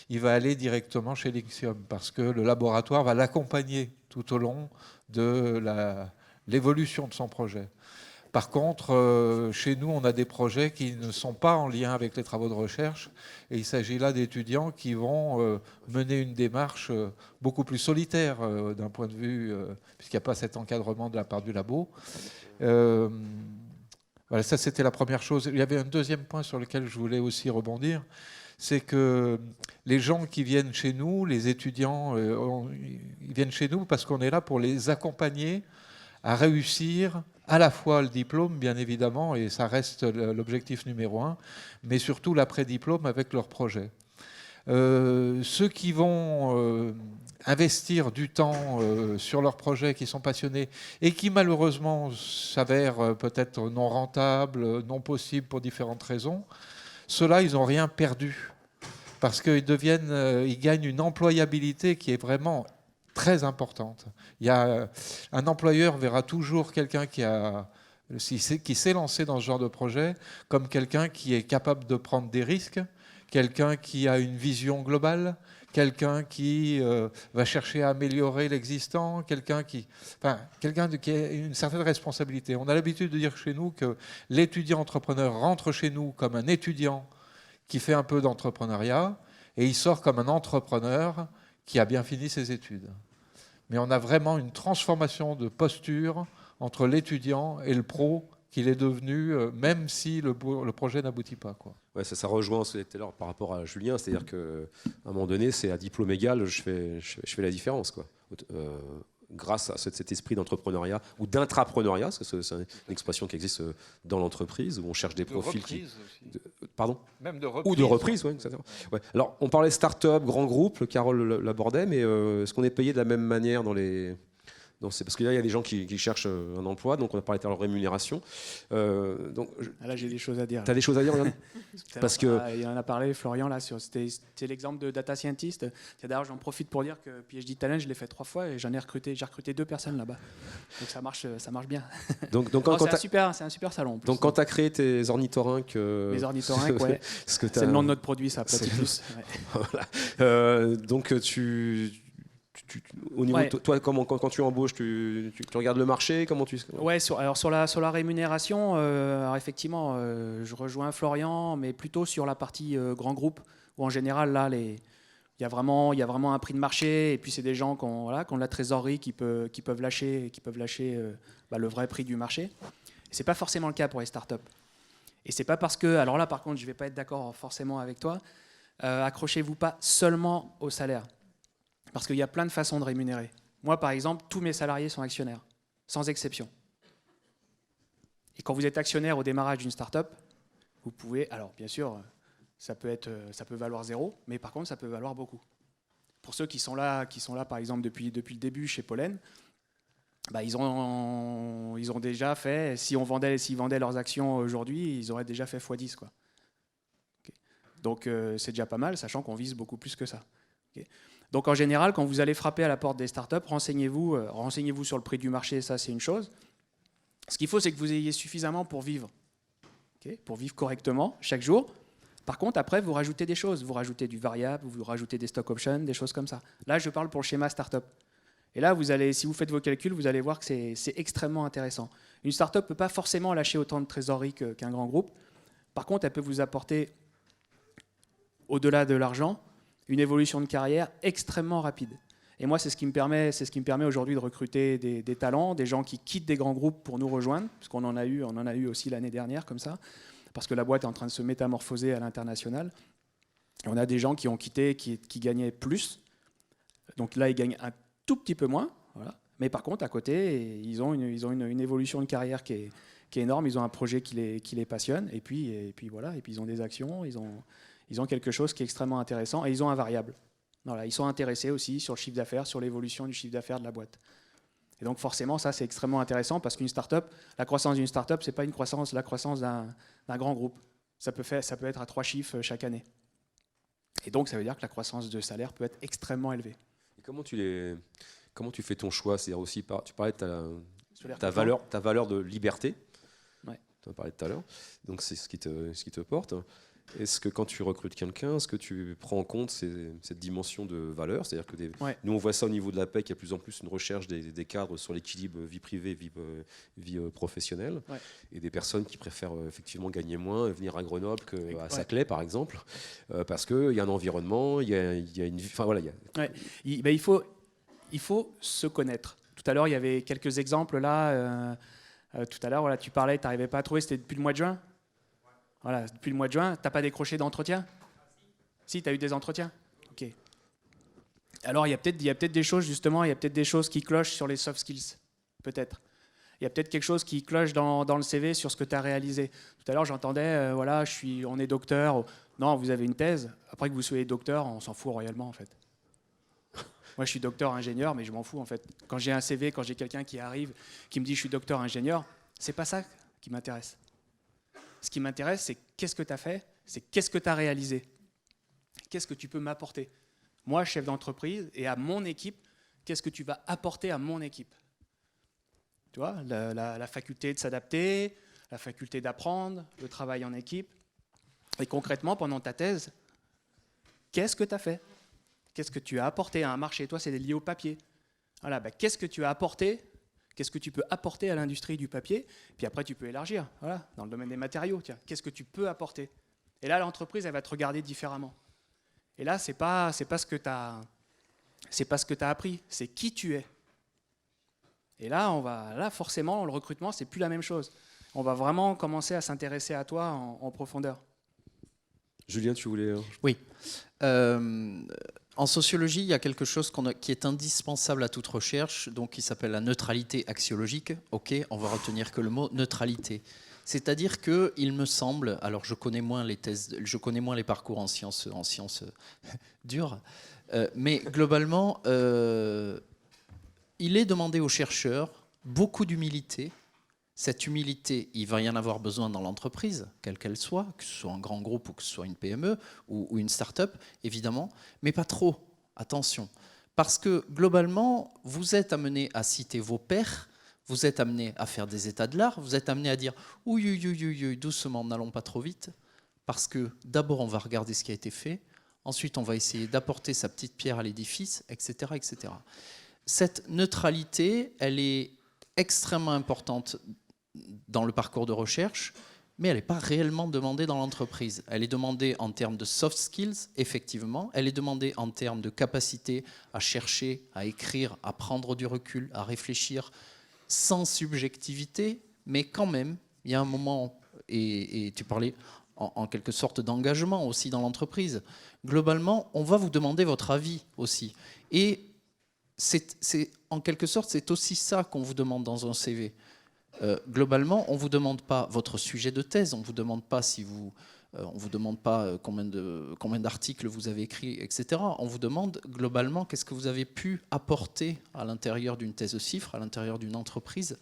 il va aller directement chez Linxium, parce que le laboratoire va l'accompagner tout au long de l'évolution de son projet. Par contre, chez nous, on a des projets qui ne sont pas en lien avec les travaux de recherche. Et il s'agit là d'étudiants qui vont mener une démarche beaucoup plus solitaire d'un point de vue, puisqu'il n'y a pas cet encadrement de la part du labo. Voilà, ça, c'était la première chose. Il y avait un deuxième point sur lequel je voulais aussi rebondir. C'est que les gens qui viennent chez nous, les étudiants, ils viennent chez nous parce qu'on est là pour les accompagner à réussir à la fois le diplôme, bien évidemment, et ça reste l'objectif numéro 1, mais surtout l'après-diplôme avec leur projet. Ceux qui vont investir du temps sur leurs projets, qui sont passionnés et qui malheureusement s'avèrent peut-être non rentables, non possibles pour différentes raisons, ceux-là, ils n'ont rien perdu parce qu'ils gagnent une employabilité qui est vraiment très importante. Un employeur verra toujours quelqu'un qui s'est lancé dans ce genre de projet comme quelqu'un qui est capable de prendre des risques, quelqu'un qui a une vision globale, quelqu'un qui va chercher à améliorer l'existant, quelqu'un qui a une certaine responsabilité. On a l'habitude de dire chez nous que l'étudiant entrepreneur rentre chez nous comme un étudiant qui fait un peu d'entrepreneuriat et il sort comme un entrepreneur qui a bien fini ses études. Mais on a vraiment une transformation de posture entre l'étudiant et le pro qu'il est devenu, même si le projet n'aboutit pas, quoi. Ouais, ça rejoint ce que tout à l'heure par rapport à Julien, c'est-à-dire qu'à un moment donné, c'est à diplôme égal, je fais la différence, quoi. Grâce à cet esprit d'entrepreneuriat ou d'intrapreneuriat, parce que c'est une expression qui existe dans l'entreprise, où on cherche des profils pardon ? Même de reprise. Ou de reprise, oui. Ouais. Alors, on parlait start-up, grand groupe, Carole l'abordait, mais est-ce qu'on est payé de la même manière dans les... Non, c'est parce que là, il y a des gens qui cherchent un emploi, donc on a parlé de leur rémunération. Là, j'ai des choses à dire. Tu as des choses à dire, Yann ? Parce que... Il en a parlé, Florian, là, c'était l'exemple de data scientist. D'ailleurs, j'en profite pour dire que PhD Talent, je l'ai fait 3 fois et j'ai recruté 2 personnes là-bas. Donc ça marche bien. Donc, C'est un super salon. En plus. Donc quand tu as créé tes ornithorynques... Les ornithorynques, ouais. C'est le nom de notre produit, ça, Platypus. Ouais. Voilà. Donc au niveau toi, quand tu embauches, tu regardes le marché, comment tu... Ouais, sur la rémunération, alors effectivement, je rejoins Florian, mais plutôt sur la partie grand groupe, où en général, là, il y a vraiment un prix de marché, et puis c'est des gens qui ont de la trésorerie qui peuvent lâcher le vrai prix du marché. Et c'est pas forcément le cas pour les startups. Et c'est pas parce que, alors là, par contre, je vais pas être d'accord forcément avec toi, accrochez-vous pas seulement au salaire. Parce qu'il y a plein de façons de rémunérer. Moi, par exemple, tous mes salariés sont actionnaires, sans exception. Et quand vous êtes actionnaire au démarrage d'une start-up, vous pouvez... Alors, bien sûr, ça peut valoir 0, mais par contre, ça peut valoir beaucoup. Pour ceux qui sont là par exemple, depuis le début chez Pollen, ils ont déjà fait... S'ils vendaient leurs actions aujourd'hui, ils auraient déjà fait x10, quoi. Okay. Donc, c'est déjà pas mal, sachant qu'on vise beaucoup plus que ça. Okay. Donc en général, quand vous allez frapper à la porte des startups, renseignez-vous sur le prix du marché, ça c'est une chose. Ce qu'il faut, c'est que vous ayez suffisamment pour vivre, pour vivre correctement chaque jour. Par contre, après, vous rajoutez des choses, vous rajoutez du variable, vous rajoutez des stock options, des choses comme ça. Là, je parle pour le schéma startup. Et là, si vous faites vos calculs, vous allez voir que c'est extrêmement intéressant. Une startup ne peut pas forcément lâcher autant de trésorerie qu'un grand groupe. Par contre, elle peut vous apporter, au-delà de l'argent, une évolution de carrière extrêmement rapide. Et moi, c'est ce qui me permet aujourd'hui de recruter des talents, des gens qui quittent des grands groupes pour nous rejoindre, parce qu'on en a eu aussi l'année dernière comme ça, parce que la boîte est en train de se métamorphoser à l'international. Et on a des gens qui ont quitté, qui gagnaient plus. Donc là, ils gagnent un tout petit peu moins. Voilà. Mais par contre, à côté, ils ont une évolution de carrière qui est énorme. Ils ont un projet qui les passionne. Et puis voilà. Et puis ils ont des actions. Ils ont quelque chose qui est extrêmement intéressant et ils ont un variable. Voilà, ils sont intéressés aussi sur le chiffre d'affaires, sur l'évolution du chiffre d'affaires de la boîte. Et donc forcément, ça c'est extrêmement intéressant parce qu'une start-up, la croissance d'une start-up, c'est pas la croissance d'un grand groupe. Ça peut être à 3 chiffres chaque année. Et donc ça veut dire que la croissance de salaire peut être extrêmement élevée. Et comment tu fais ton choix ? C'est-à-dire aussi, tu parlais de ta valeur de liberté. Ouais. Tu en parlais tout à l'heure. Donc c'est ce qui te porte. Est-ce que quand tu recrutes quelqu'un, est-ce que tu prends en compte cette dimension de valeur ? C'est-à-dire que nous, on voit ça au niveau de la PEC, il y a de plus en plus une recherche des cadres sur l'équilibre vie privée, vie professionnelle, et des personnes qui préfèrent effectivement gagner moins et venir à Grenoble qu'à Saclay, par exemple, parce qu'il y a un environnement, il y a une vie... Enfin, voilà, il faut se connaître. Tout à l'heure, il y avait quelques exemples là. Tout à l'heure, voilà, tu parlais, tu n'arrivais pas à trouver, c'était depuis le mois de juin ? Voilà, depuis le mois de juin, tu n'as pas décroché d'entretien ? Si, tu as eu des entretiens ? Ok. Alors, il y a peut-être des choses, justement, il y a peut-être des choses qui clochent sur les soft skills. Peut-être. Il y a peut-être quelque chose qui cloche dans le CV sur ce que tu as réalisé. Tout à l'heure, j'entendais, on est docteur. Non, vous avez une thèse. Après que vous soyez docteur, on s'en fout royalement, en fait. Moi, je suis docteur ingénieur, mais je m'en fous, en fait. Quand j'ai un CV, quand j'ai quelqu'un qui arrive, qui me dit « je suis docteur ingénieur », c'est pas ça qui m'intéresse. Ce qui m'intéresse, c'est qu'est-ce que tu as fait, c'est qu'est-ce que tu as réalisé, qu'est-ce que tu peux m'apporter. Moi, chef d'entreprise, et à mon équipe, qu'est-ce que tu vas apporter à mon équipe ? Tu vois, la faculté de s'adapter, la faculté d'apprendre, le travail en équipe. Et concrètement, pendant ta thèse, qu'est-ce que tu as fait? Qu'est-ce que tu as apporté à un marché? Toi, c'est lié au papier. Voilà, qu'est-ce que tu as apporté? Qu'est-ce que tu peux apporter à l'industrie du papier? Puis après, tu peux élargir. Voilà, dans le domaine des matériaux, tiens, qu'est-ce que tu peux apporter? Et là, l'entreprise, elle va te regarder différemment. Et là, c'est pas ce que tu as, c'est pas ce que tu as appris, c'est qui tu es. Et là, forcément, le recrutement, c'est plus la même chose. On va vraiment commencer à s'intéresser à toi en profondeur. Julien, tu voulais... Oui. En sociologie, il y a quelque chose qui est indispensable à toute recherche, donc qui s'appelle la neutralité axiologique. Ok, on va retenir que le mot neutralité. C'est-à-dire que, il me semble, alors je connais moins les thèses, je connais moins les parcours en sciences dures, mais globalement, il est demandé aux chercheurs beaucoup d'humilité. Cette humilité, il va y en avoir besoin dans l'entreprise, quelle qu'elle soit, que ce soit un grand groupe ou que ce soit une PME ou une start-up, évidemment, mais pas trop, attention. Parce que globalement, vous êtes amené à citer vos pairs, vous êtes amené à faire des états de l'art, vous êtes amené à dire « oui, doucement, n'allons pas trop vite », parce que d'abord, on va regarder ce qui a été fait, ensuite, on va essayer d'apporter sa petite pierre à l'édifice, etc., etc. Cette neutralité, elle est extrêmement importante dans le parcours de recherche, mais elle n'est pas réellement demandée dans l'entreprise. Elle est demandée en termes de soft skills, effectivement. Elle est demandée en termes de capacité à chercher, à écrire, à prendre du recul, à réfléchir sans subjectivité, mais quand même, il y a un moment, et tu parlais en quelque sorte d'engagement aussi dans l'entreprise. Globalement, on va vous demander votre avis aussi. Et en quelque sorte, c'est aussi ça qu'on vous demande dans un CV. Globalement, on ne vous demande pas votre sujet de thèse, on ne vous demande pas combien d'articles vous avez écrits, etc. On vous demande globalement qu'est-ce que vous avez pu apporter à l'intérieur d'une thèse de chiffres, à l'intérieur d'une entreprise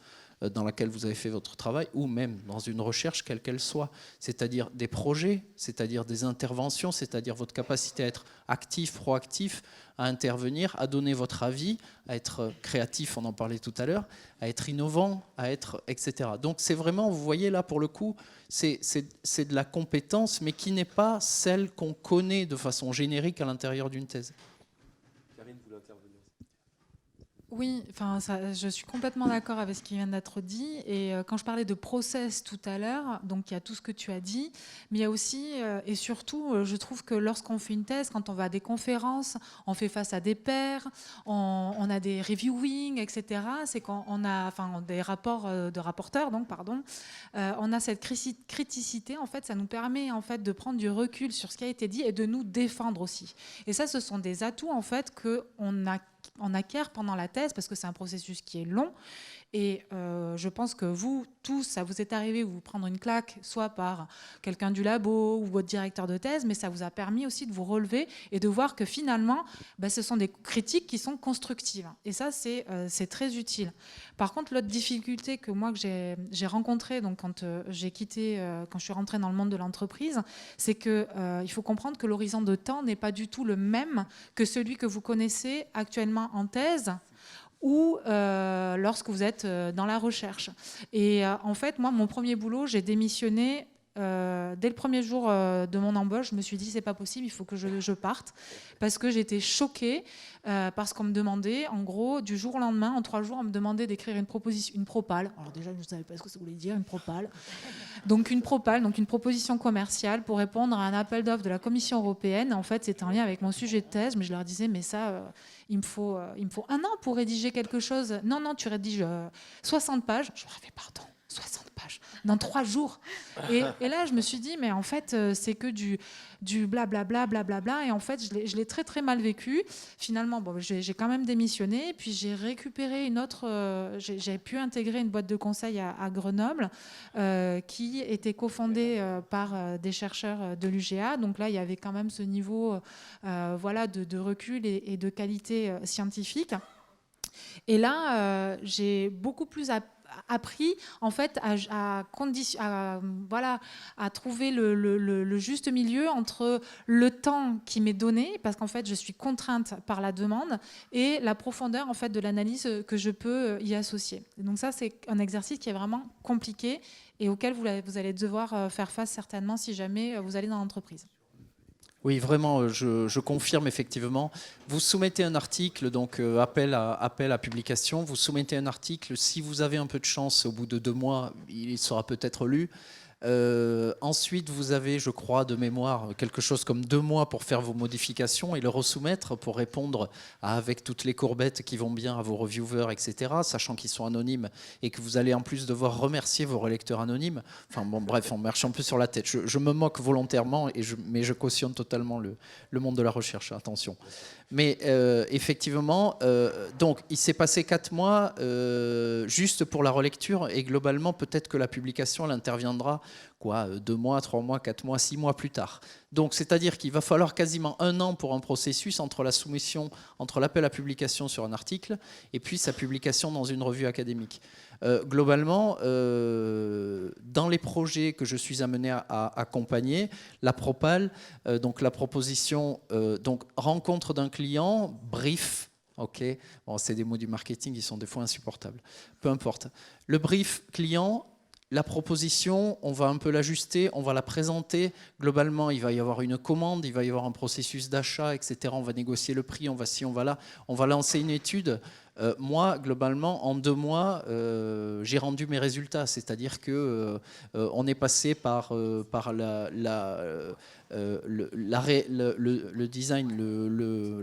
dans laquelle vous avez fait votre travail, ou même dans une recherche quelle qu'elle soit. C'est-à-dire des projets, c'est-à-dire des interventions, c'est-à-dire votre capacité à être actif, proactif, à intervenir, à donner votre avis, à être créatif, on en parlait tout à l'heure, à être innovant, à être, etc. Donc c'est vraiment, vous voyez là pour le coup, c'est de la compétence, mais qui n'est pas celle qu'on connaît de façon générique à l'intérieur d'une thèse. Karine voulait intervenir. Oui, enfin, je suis complètement d'accord avec ce qui vient d'être dit. Et quand je parlais de process tout à l'heure, donc il y a tout ce que tu as dit, mais il y a aussi et surtout, je trouve que lorsqu'on fait une thèse, quand on va à des conférences, on fait face à des pairs, on a des reviewing, etc. C'est qu'on a, enfin, des rapports de rapporteurs, donc pardon. On a cette criticité. En fait, ça nous permet en fait de prendre du recul sur ce qui a été dit et de nous défendre aussi. Et ça, ce sont des atouts en fait que on acquiert pendant la thèse parce que c'est un processus qui est long et je pense que vous tous, ça vous est arrivé vous prendre une claque soit par quelqu'un du labo ou votre directeur de thèse, mais ça vous a permis aussi de vous relever et de voir que finalement ce sont des critiques qui sont constructives et ça c'est très utile. Par contre, l'autre difficulté que moi que j'ai rencontrée donc quand j'ai quitté quand je suis rentrée dans le monde de l'entreprise, c'est que il faut comprendre que l'horizon de temps n'est pas du tout le même que celui que vous connaissez actuellement en thèse ou lorsque vous êtes dans la recherche. Et en fait, moi, mon premier boulot, j'ai démissionné dès le premier jour de mon embauche. Je me suis dit, c'est pas possible, il faut que je parte. Parce que j'étais choquée, parce qu'on me demandait, en gros, du jour au lendemain, en 3 jours, on me demandait d'écrire une proposition, une propale. Alors déjà, je ne savais pas ce que ça voulait dire, une propale. Donc une propale, donc une proposition commerciale pour répondre à un appel d'offres de la Commission européenne. En fait, c'est en lien avec mon sujet de thèse, mais je leur disais, mais ça... il me faut 1 an pour rédiger quelque chose. Non, tu rédiges 60 pages. Je leur ai fait, pardon, 60 pages, dans 3 jours. Et là, je me suis dit, mais en fait, c'est que du blablabla, blablabla. Et en fait, je l'ai très, très mal vécu. Finalement, j'ai quand même démissionné. Puis j'ai récupéré une autre... j'ai pu intégrer une boîte de conseil à Grenoble qui était cofondée par des chercheurs de l'UGA. Donc là, il y avait quand même ce niveau de recul et de qualité scientifique. Et là, j'ai beaucoup plus appris en fait à trouver le juste milieu entre le temps qui m'est donné, parce qu'en fait je suis contrainte par la demande, et la profondeur en fait de l'analyse que je peux y associer. Et donc ça, c'est un exercice qui est vraiment compliqué et auquel vous allez devoir faire face certainement si jamais vous allez dans l'entreprise. Oui, vraiment, je confirme effectivement. Vous soumettez un article, donc appel à publication. Vous soumettez un article. Si vous avez un peu de chance, au bout de 2 mois, il sera peut-être lu. Ensuite, vous avez, je crois, de mémoire, quelque chose comme 2 mois pour faire vos modifications et le resoumettre pour répondre avec toutes les courbettes qui vont bien à vos reviewers, etc., sachant qu'ils sont anonymes et que vous allez en plus devoir remercier vos relecteurs anonymes. Enfin bon, bref, on marche un peu sur la tête. Je me moque volontairement, mais je cautionne totalement le monde de la recherche, attention. Mais effectivement, donc il s'est passé 4 mois juste pour la relecture et globalement peut-être que la publication elle interviendra 2 mois, 3 mois, 4 mois, 6 mois plus tard. Donc c'est-à-dire qu'il va falloir quasiment 1 an pour un processus entre la soumission, entre l'appel à publication sur un article et puis sa publication dans une revue académique. Globalement, dans les projets que je suis amené à accompagner, la propale, donc la proposition, donc rencontre d'un client, brief, ok, bon, c'est des mots du marketing, ils sont des fois insupportables, peu importe. Le brief client, la proposition, on va un peu l'ajuster, on va la présenter. Globalement, il va y avoir une commande, il va y avoir un processus d'achat, etc. On va négocier le prix, on va ci, on va là. On va lancer une étude. Moi, globalement, en 2 mois, j'ai rendu mes résultats. C'est-à-dire que on est passé par le design,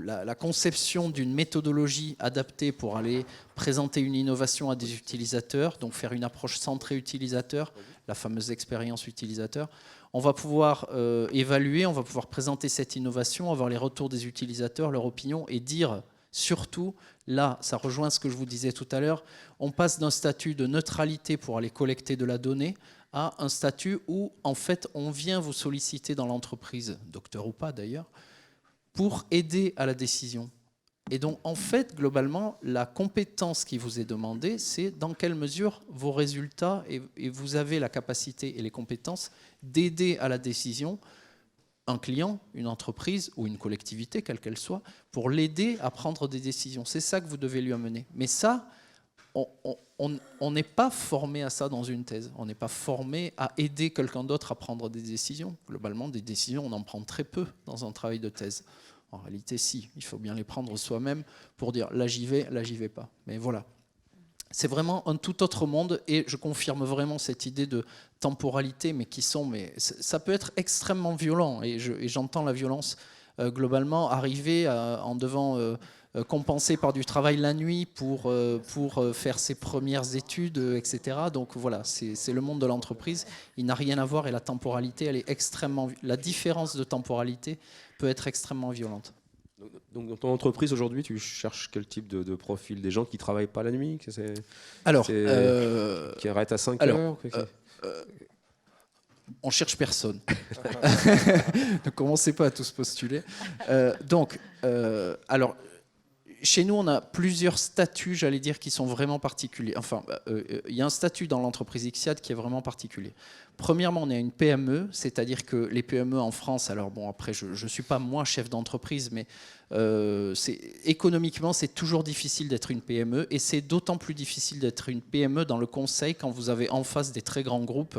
la conception d'une méthodologie adaptée pour aller présenter une innovation à des utilisateurs, donc faire une approche centrée utilisateur, la fameuse expérience utilisateur. On va pouvoir évaluer, on va pouvoir présenter cette innovation, avoir les retours des utilisateurs, leur opinion et dire surtout, là, ça rejoint ce que je vous disais tout à l'heure, on passe d'un statut de neutralité pour aller collecter de la donnée à un statut où, en fait, on vient vous solliciter dans l'entreprise, docteur ou pas d'ailleurs, pour aider à la décision. Et donc, en fait, globalement, la compétence qui vous est demandée, c'est dans quelle mesure vos résultats, et vous avez la capacité et les compétences d'aider à la décision un client, une entreprise ou une collectivité, quelle qu'elle soit, pour l'aider à prendre des décisions. C'est ça que vous devez lui amener. Mais ça, on n'est pas formé à ça dans une thèse. On n'est pas formé à aider quelqu'un d'autre à prendre des décisions. Globalement, des décisions, on en prend très peu dans un travail de thèse. En réalité, si. Il faut bien les prendre soi-même pour dire là j'y vais pas. Mais voilà. C'est vraiment un tout autre monde et je confirme vraiment cette idée de temporalité, mais ça peut être extrêmement violent et j'entends la violence globalement arriver en devant compenser par du travail la nuit pour faire ses premières études, etc. Donc voilà, c'est le monde de l'entreprise. Il n'a rien à voir et la temporalité, la différence de temporalité peut être extrêmement violente. Donc dans ton entreprise aujourd'hui, tu cherches quel type de profil? Des gens qui ne travaillent pas la nuit, qui arrêtent à 5 heures on cherche personne. Ne commencez pas à tous postuler. Alors, chez nous, on a plusieurs statuts, j'allais dire, qui sont vraiment particuliers. Enfin, il y a un statut dans l'entreprise Ixiad qui est vraiment particulier. Premièrement, on est une PME, c'est-à-dire que les PME en France, alors bon, après, je ne suis pas moi chef d'entreprise, mais économiquement, c'est toujours difficile d'être une PME, et c'est d'autant plus difficile d'être une PME dans le conseil quand vous avez en face des très grands groupes,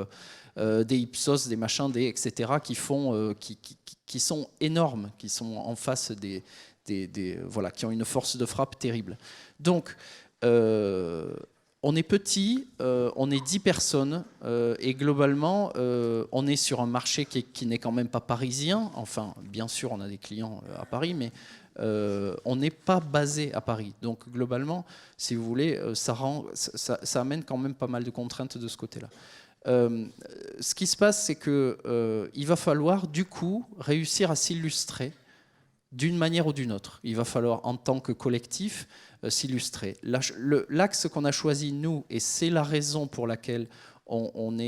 des Ipsos, des machins, des etc., qui sont énormes, qui sont en face voilà, qui ont une force de frappe terrible. Donc, on est petit, on est 10 personnes, et globalement, on est sur un marché qui n'est quand même pas parisien. Enfin, bien sûr, on a des clients à Paris, mais on n'est pas basé à Paris. Donc, globalement, si vous voulez, ça amène quand même pas mal de contraintes de ce côté-là. Ce qui se passe, c'est qu'il va falloir, du coup, réussir à s'illustrer d'une manière ou d'une autre. Il va falloir, en tant que collectif, s'illustrer. L'axe qu'on a choisi, nous, et c'est la raison pour laquelle on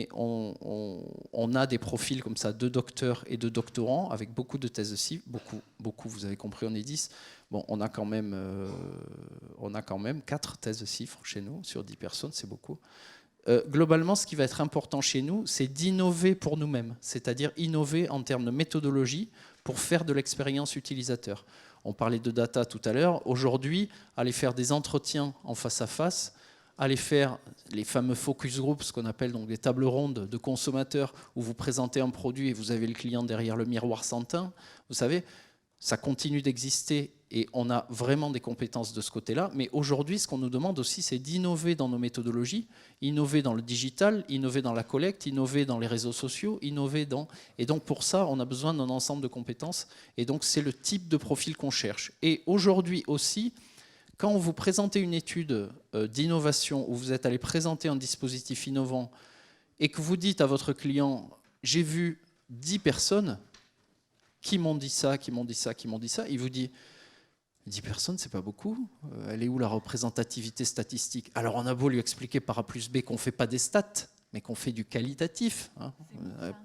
a des profils comme ça de docteurs et de doctorants, avec beaucoup de thèses aussi, beaucoup, vous avez compris, on est 10. Bon, on a quand même 4 thèses CIFRE chez nous, sur 10 personnes, c'est beaucoup. Globalement, ce qui va être important chez nous, c'est d'innover pour nous-mêmes, c'est-à-dire innover en termes de méthodologie pour faire de l'expérience utilisateur. On parlait de data tout à l'heure. Aujourd'hui, aller faire des entretiens en face à face, aller faire les fameux focus groups, ce qu'on appelle donc des tables rondes de consommateurs, où vous présentez un produit et vous avez le client derrière le miroir sans teint. Vous savez, ça continue d'exister et on a vraiment des compétences de ce côté-là. Mais aujourd'hui, ce qu'on nous demande aussi, c'est d'innover dans nos méthodologies, innover dans le digital, innover dans la collecte, innover dans les réseaux sociaux, innover dans... Et donc pour ça, on a besoin d'un ensemble de compétences. Et donc c'est le type de profil qu'on cherche. Et aujourd'hui aussi, quand vous présentez une étude d'innovation où vous êtes allé présenter un dispositif innovant et que vous dites à votre client « j'ai vu 10 personnes qui m'ont dit ça, qui m'ont dit ça, qui m'ont dit ça », il vous dit « 10 personnes, c'est pas beaucoup. Elle est où la représentativité statistique ?» Alors on a beau lui expliquer par A plus B qu'on ne fait pas des stats, mais qu'on fait du qualitatif. Hein.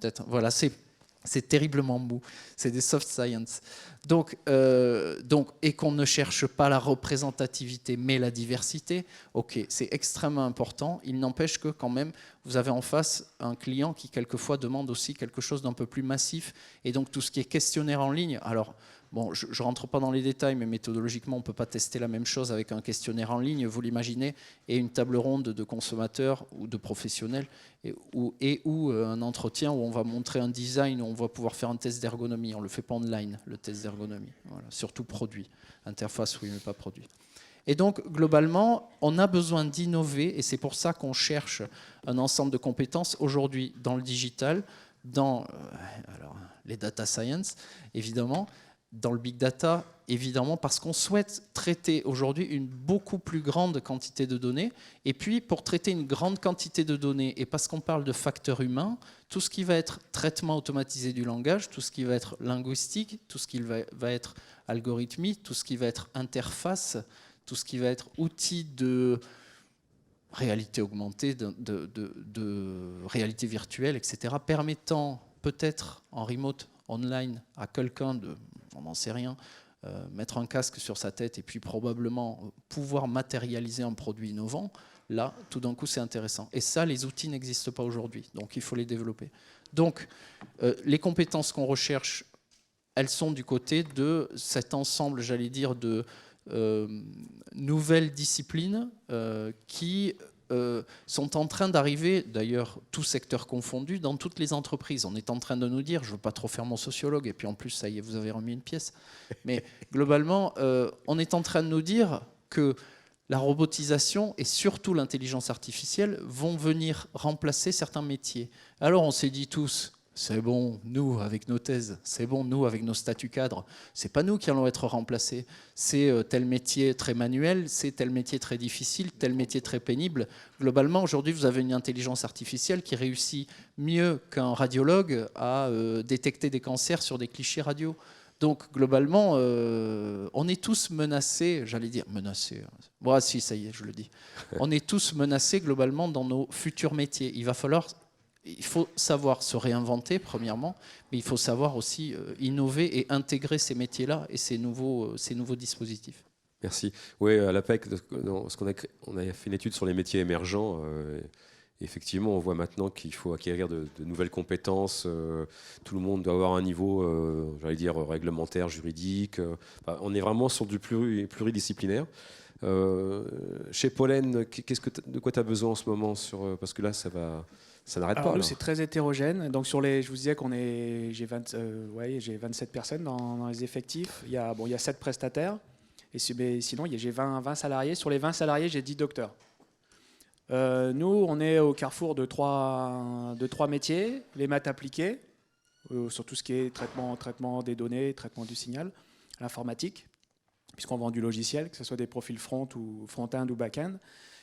Peut-être, voilà, c'est terriblement mou, c'est des soft science. Donc, et qu'on ne cherche pas la représentativité, mais la diversité, ok, c'est extrêmement important. Il n'empêche que quand même, vous avez en face un client qui quelquefois demande aussi quelque chose d'un peu plus massif. Et donc tout ce qui est questionnaire en ligne, alors bon, je ne rentre pas dans les détails, mais méthodologiquement, on ne peut pas tester la même chose avec un questionnaire en ligne, vous l'imaginez, et une table ronde de consommateurs ou de professionnels, ou un entretien où on va montrer un design, où on va pouvoir faire un test d'ergonomie. On ne le fait pas online, le test d'ergonomie. Voilà. Surtout produit. Interface, oui, mais pas produit. Et donc, globalement, on a besoin d'innover, et c'est pour ça qu'on cherche un ensemble de compétences aujourd'hui dans le digital, dans les data science, évidemment, dans le big data, évidemment, parce qu'on souhaite traiter aujourd'hui une beaucoup plus grande quantité de données. Et puis, pour traiter une grande quantité de données, et parce qu'on parle de facteurs humains, tout ce qui va être traitement automatisé du langage, tout ce qui va être linguistique, tout ce qui va être algorithmique, tout ce qui va être interface, tout ce qui va être outil de réalité augmentée, de réalité virtuelle, etc., permettant peut-être en remote, online, à quelqu'un de... on n'en sait rien, mettre un casque sur sa tête et puis probablement pouvoir matérialiser un produit innovant, là, tout d'un coup, c'est intéressant. Et ça, les outils n'existent pas aujourd'hui, donc il faut les développer. Donc, les compétences qu'on recherche, elles sont du côté de cet ensemble, j'allais dire, de nouvelles disciplines qui... sont en train d'arriver, d'ailleurs, tout secteur confondu, dans toutes les entreprises. On est en train de nous dire, je ne veux pas trop faire mon sociologue, et puis en plus, ça y est, vous avez remis une pièce. Mais globalement, on est en train de nous dire que la robotisation et surtout l'intelligence artificielle vont venir remplacer certains métiers. Alors on s'est dit tous, c'est bon, nous, avec nos thèses, c'est bon, nous, avec nos statuts cadres, c'est pas nous qui allons être remplacés. C'est tel métier très manuel, c'est tel métier très difficile, tel métier très pénible. Globalement, aujourd'hui, vous avez une intelligence artificielle qui réussit mieux qu'un radiologue à détecter des cancers sur des clichés radio. Donc, globalement, on est tous menacés, j'allais dire menacés. Bon, si, ça y est, je le dis. On est tous menacés, globalement, dans nos futurs métiers. Il faut savoir se réinventer, premièrement, mais il faut savoir aussi innover et intégrer ces métiers-là et ces nouveaux dispositifs. Merci. Oui, à l'APEC, on a fait une étude sur les métiers émergents. Effectivement, on voit maintenant qu'il faut acquérir de nouvelles compétences. Tout le monde doit avoir un niveau, j'allais dire, réglementaire, juridique. On est vraiment sur du pluridisciplinaire. Chez Pollen, de quoi tu as besoin en ce moment parce que là, ça n'arrête pas. Nous, c'est très hétérogène. Donc, je vous disais j'ai 27 personnes dans les effectifs. Il y a 7 prestataires. Et sinon, j'ai 20 salariés. Sur les 20 salariés, j'ai 10 docteurs. Nous, on est au carrefour de trois métiers. Les maths appliquées, sur tout ce qui est traitement des données, traitement du signal, l'informatique, puisqu'on vend du logiciel, que ce soit des profils front-end ou back-end.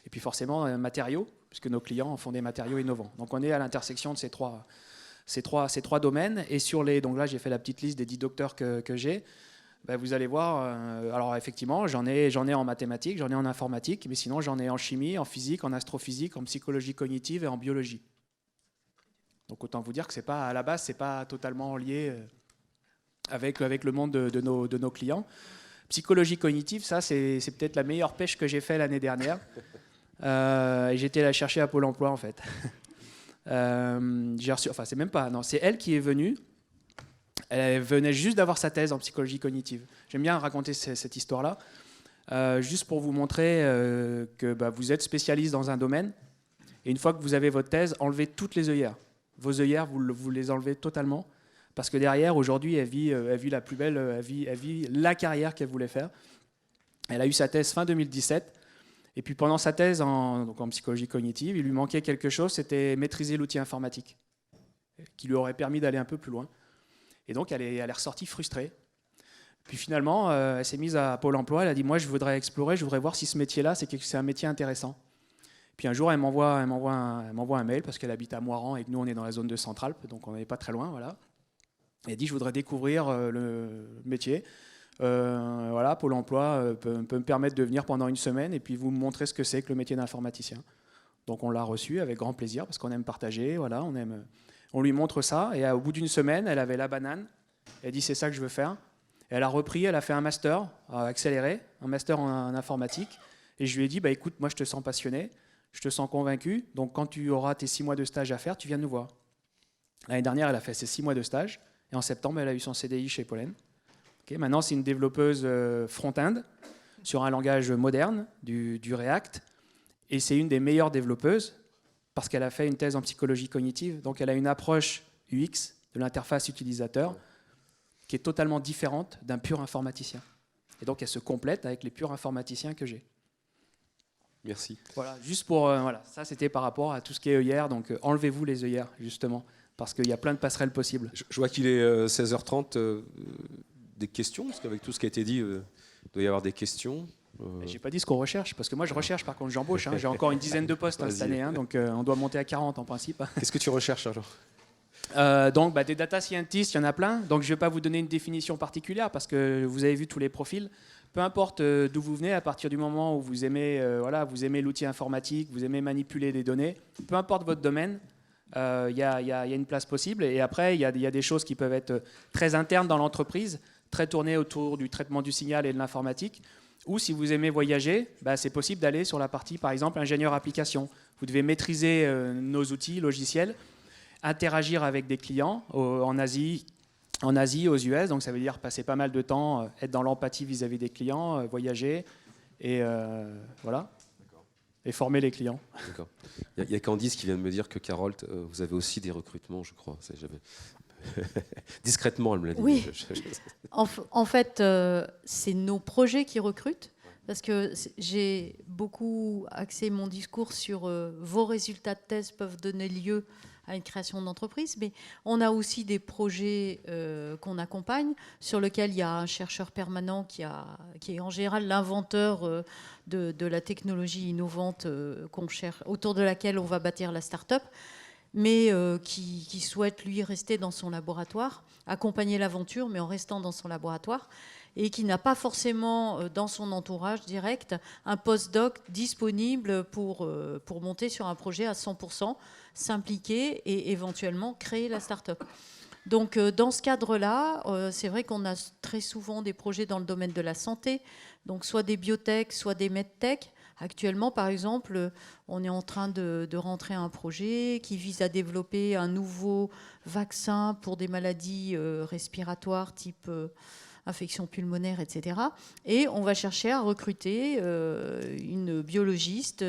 Et puis forcément, matériaux, puisque nos clients font des matériaux innovants. Donc on est à l'intersection de ces trois domaines. Et donc là, j'ai fait la petite liste des 10 docteurs que j'ai. Vous allez voir, alors effectivement, j'en ai en mathématiques, j'en ai en informatique, mais sinon j'en ai en chimie, en physique, en astrophysique, en psychologie cognitive et en biologie. Donc autant vous dire que à la base, c'est pas totalement lié avec le monde de nos clients. Psychologie cognitive, ça c'est peut-être la meilleure pêche que j'ai fait l'année dernière. J'étais la chercher à Pôle emploi en fait. C'est même pas, non, c'est elle qui est venue. Elle venait juste d'avoir sa thèse en psychologie cognitive. J'aime bien raconter cette histoire-là. juste pour vous montrer que vous êtes spécialiste dans un domaine. Et une fois que vous avez votre thèse, enlevez toutes les œillères. Vos œillères, vous les enlevez totalement. Parce que derrière, aujourd'hui, elle vit la plus belle, elle vit la carrière qu'elle voulait faire. Elle a eu sa thèse fin 2017. Et puis pendant sa thèse en psychologie cognitive, il lui manquait quelque chose, c'était maîtriser l'outil informatique, qui lui aurait permis d'aller un peu plus loin. Et donc elle est ressortie frustrée. Puis finalement, elle s'est mise à Pôle emploi, elle a dit « Moi, je voudrais explorer, je voudrais voir si ce métier-là, c'est un métier intéressant. » Puis un jour, elle m'envoie un mail, parce qu'elle habite à Moiran et que nous, on est dans la zone de Centralpe, donc on n'est pas très loin. Voilà. Elle dit « Je voudrais découvrir le métier. Voilà, Pôle emploi peut me permettre de venir pendant une semaine et puis vous me montrer ce que c'est que le métier d'informaticien. » Donc on l'a reçu avec grand plaisir parce qu'on aime partager, voilà, on lui montre ça et au bout d'une semaine, elle avait la banane. Elle dit « C'est ça que je veux faire. » Elle a repris, elle a fait un master accéléré, un master en informatique. Et je lui ai dit, écoute, moi je te sens passionné, je te sens convaincu, donc quand tu auras tes 6 mois de stage à faire, tu viens nous voir. L'année dernière, elle a fait ses 6 mois de stage, et en septembre, elle a eu son CDI chez Pollen. Maintenant, c'est une développeuse front-end, sur un langage moderne, du React, et c'est une des meilleures développeuses, parce qu'elle a fait une thèse en psychologie cognitive, donc elle a une approche UX, de l'interface utilisateur, qui est totalement différente d'un pur informaticien. Et donc, elle se complète avec les purs informaticiens que j'ai. Merci. Voilà, juste pour... voilà, ça, c'était par rapport à tout ce qui est œillères. Donc, enlevez-vous les œillères, justement, parce qu'il y a plein de passerelles possibles. Je vois qu'il est 16h30. Des questions, parce qu'avec tout ce qui a été dit, il doit y avoir des questions. J'ai pas dit ce qu'on recherche, parce que moi, je recherche, par contre, j'embauche. J'ai encore une dizaine de postes cette année, donc on doit monter à 40 en principe. Qu'est-ce que tu recherches, alors? Donc des data scientists, il y en a plein. Donc je ne vais pas vous donner une définition particulière parce que vous avez vu tous les profils. Peu importe d'où vous venez, à partir du moment où vous aimez, vous aimez l'outil informatique, vous aimez manipuler des données, peu importe votre domaine, il y a une place possible. Et après, il y a des choses qui peuvent être très internes dans l'entreprise, très tournées autour du traitement du signal et de l'informatique. Ou si vous aimez voyager, c'est possible d'aller sur la partie, par exemple, ingénieur application. Vous devez maîtriser nos outils logiciels, interagir avec des clients en Asie, aux US, donc ça veut dire passer pas mal de temps, être dans l'empathie vis-à-vis des clients, voyager et voilà, et former les clients. D'accord. Il y a Candice qui vient de me dire que Carole, vous avez aussi des recrutements, je crois. Discrètement, elle me l'a dit. Oui. En fait, c'est nos projets qui recrutent. Parce que j'ai beaucoup axé mon discours sur vos résultats de thèse peuvent donner lieu à une création d'entreprise, mais on a aussi des projets qu'on accompagne, sur lesquels il y a un chercheur permanent qui est en général l'inventeur de la technologie innovante qu'on cherche, autour de laquelle on va bâtir la start-up, mais qui souhaite, lui, rester dans son laboratoire, accompagner l'aventure, mais en restant dans son laboratoire, et qui n'a pas forcément dans son entourage direct un postdoc disponible pour monter sur un projet à 100%, s'impliquer et éventuellement créer la start-up. Donc dans ce cadre-là, c'est vrai qu'on a très souvent des projets dans le domaine de la santé, donc soit des biotech, soit des medtech. Actuellement, par exemple, on est en train de rentrer un projet qui vise à développer un nouveau vaccin pour des maladies respiratoires type infection pulmonaire, etc. Et on va chercher à recruter une biologiste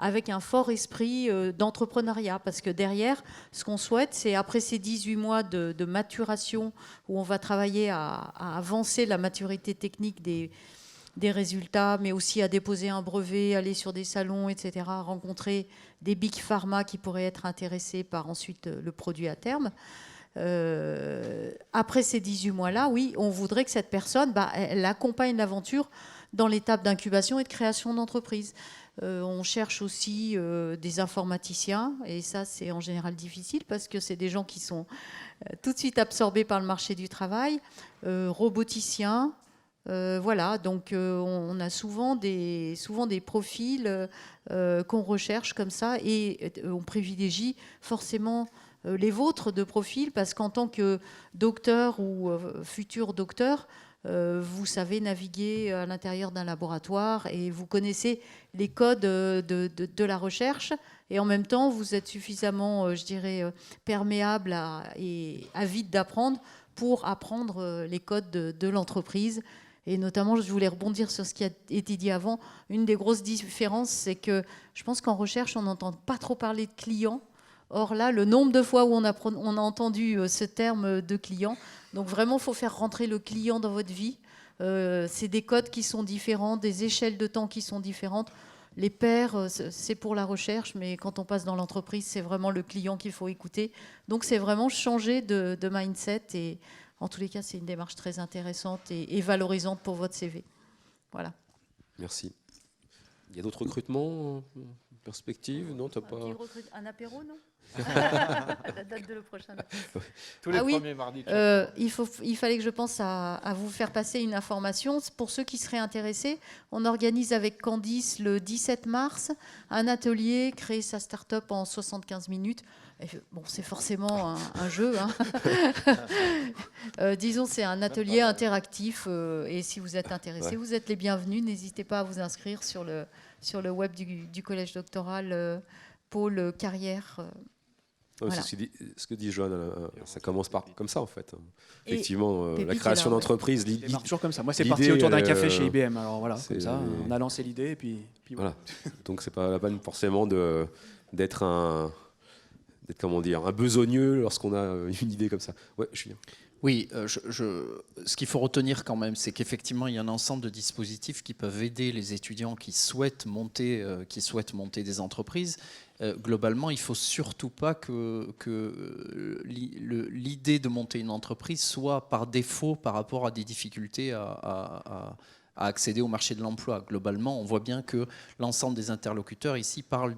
avec un fort esprit d'entrepreneuriat. Parce que derrière, ce qu'on souhaite, c'est après ces 18 mois de maturation où on va travailler à avancer la maturité technique des résultats, mais aussi à déposer un brevet, aller sur des salons, etc., rencontrer des big pharma qui pourraient être intéressés par ensuite le produit à terme. Après ces 18 mois-là, oui, on voudrait que cette personne, elle accompagne l'aventure dans l'étape d'incubation et de création d'entreprise. On cherche aussi des informaticiens, et ça, c'est en général difficile parce que c'est des gens qui sont tout de suite absorbés par le marché du travail, roboticiens. Voilà, donc on a souvent des profils qu'on recherche comme ça, et on privilégie forcément les vôtres de profil, parce qu'en tant que docteur ou futur docteur, vous savez naviguer à l'intérieur d'un laboratoire et vous connaissez les codes de la recherche, et en même temps vous êtes suffisamment, je dirais, perméable et avide d'apprendre pour apprendre les codes de l'entreprise Et notamment, je voulais rebondir sur ce qui a été dit avant. Une des grosses différences, c'est que je pense qu'en recherche, on n'entend pas trop parler de clients. Or là, le nombre de fois où on a entendu ce terme de client, donc vraiment, il faut faire rentrer le client dans votre vie. C'est des codes qui sont différents, des échelles de temps qui sont différentes. Les pairs, c'est pour la recherche, mais quand on passe dans l'entreprise, c'est vraiment le client qu'il faut écouter. Donc c'est vraiment changer de mindset, et en tous les cas, c'est une démarche très intéressante et valorisante pour votre CV. Voilà. Merci. Il y a d'autres recrutements en perspective? Non, t'as pas... Un apéro, non? La date de le prochain. Tous les oui, premiers mardis. il fallait que je pense à vous faire passer une information. Pour ceux qui seraient intéressés, on organise avec Candice le 17 mars un atelier, créer sa start-up en 75 minutes. Et bon, c'est forcément un jeu. Hein. Disons, c'est un atelier interactif. Et si vous êtes intéressés, vous êtes les bienvenus. N'hésitez pas à vous inscrire sur le web du Collège doctoral pôle carrière. Voilà. C'est ce que dit Joanne, ça commence comme ça en fait. Effectivement, la Pépite création d'entreprise. Ça démarre toujours comme ça. Moi, c'est parti autour d'un café chez IBM. Alors voilà, comme ça, on a lancé l'idée et puis voilà. Donc c'est pas la peine forcément d'être un besogneux lorsqu'on a une idée comme ça. Ouais, Julien. Oui, ce qu'il faut retenir quand même, c'est qu'effectivement, il y a un ensemble de dispositifs qui peuvent aider les étudiants qui souhaitent monter des entreprises. Globalement, il ne faut surtout pas que l'idée de monter une entreprise soit par défaut par rapport à des difficultés à accéder au marché de l'emploi. Globalement, on voit bien que l'ensemble des interlocuteurs ici parlent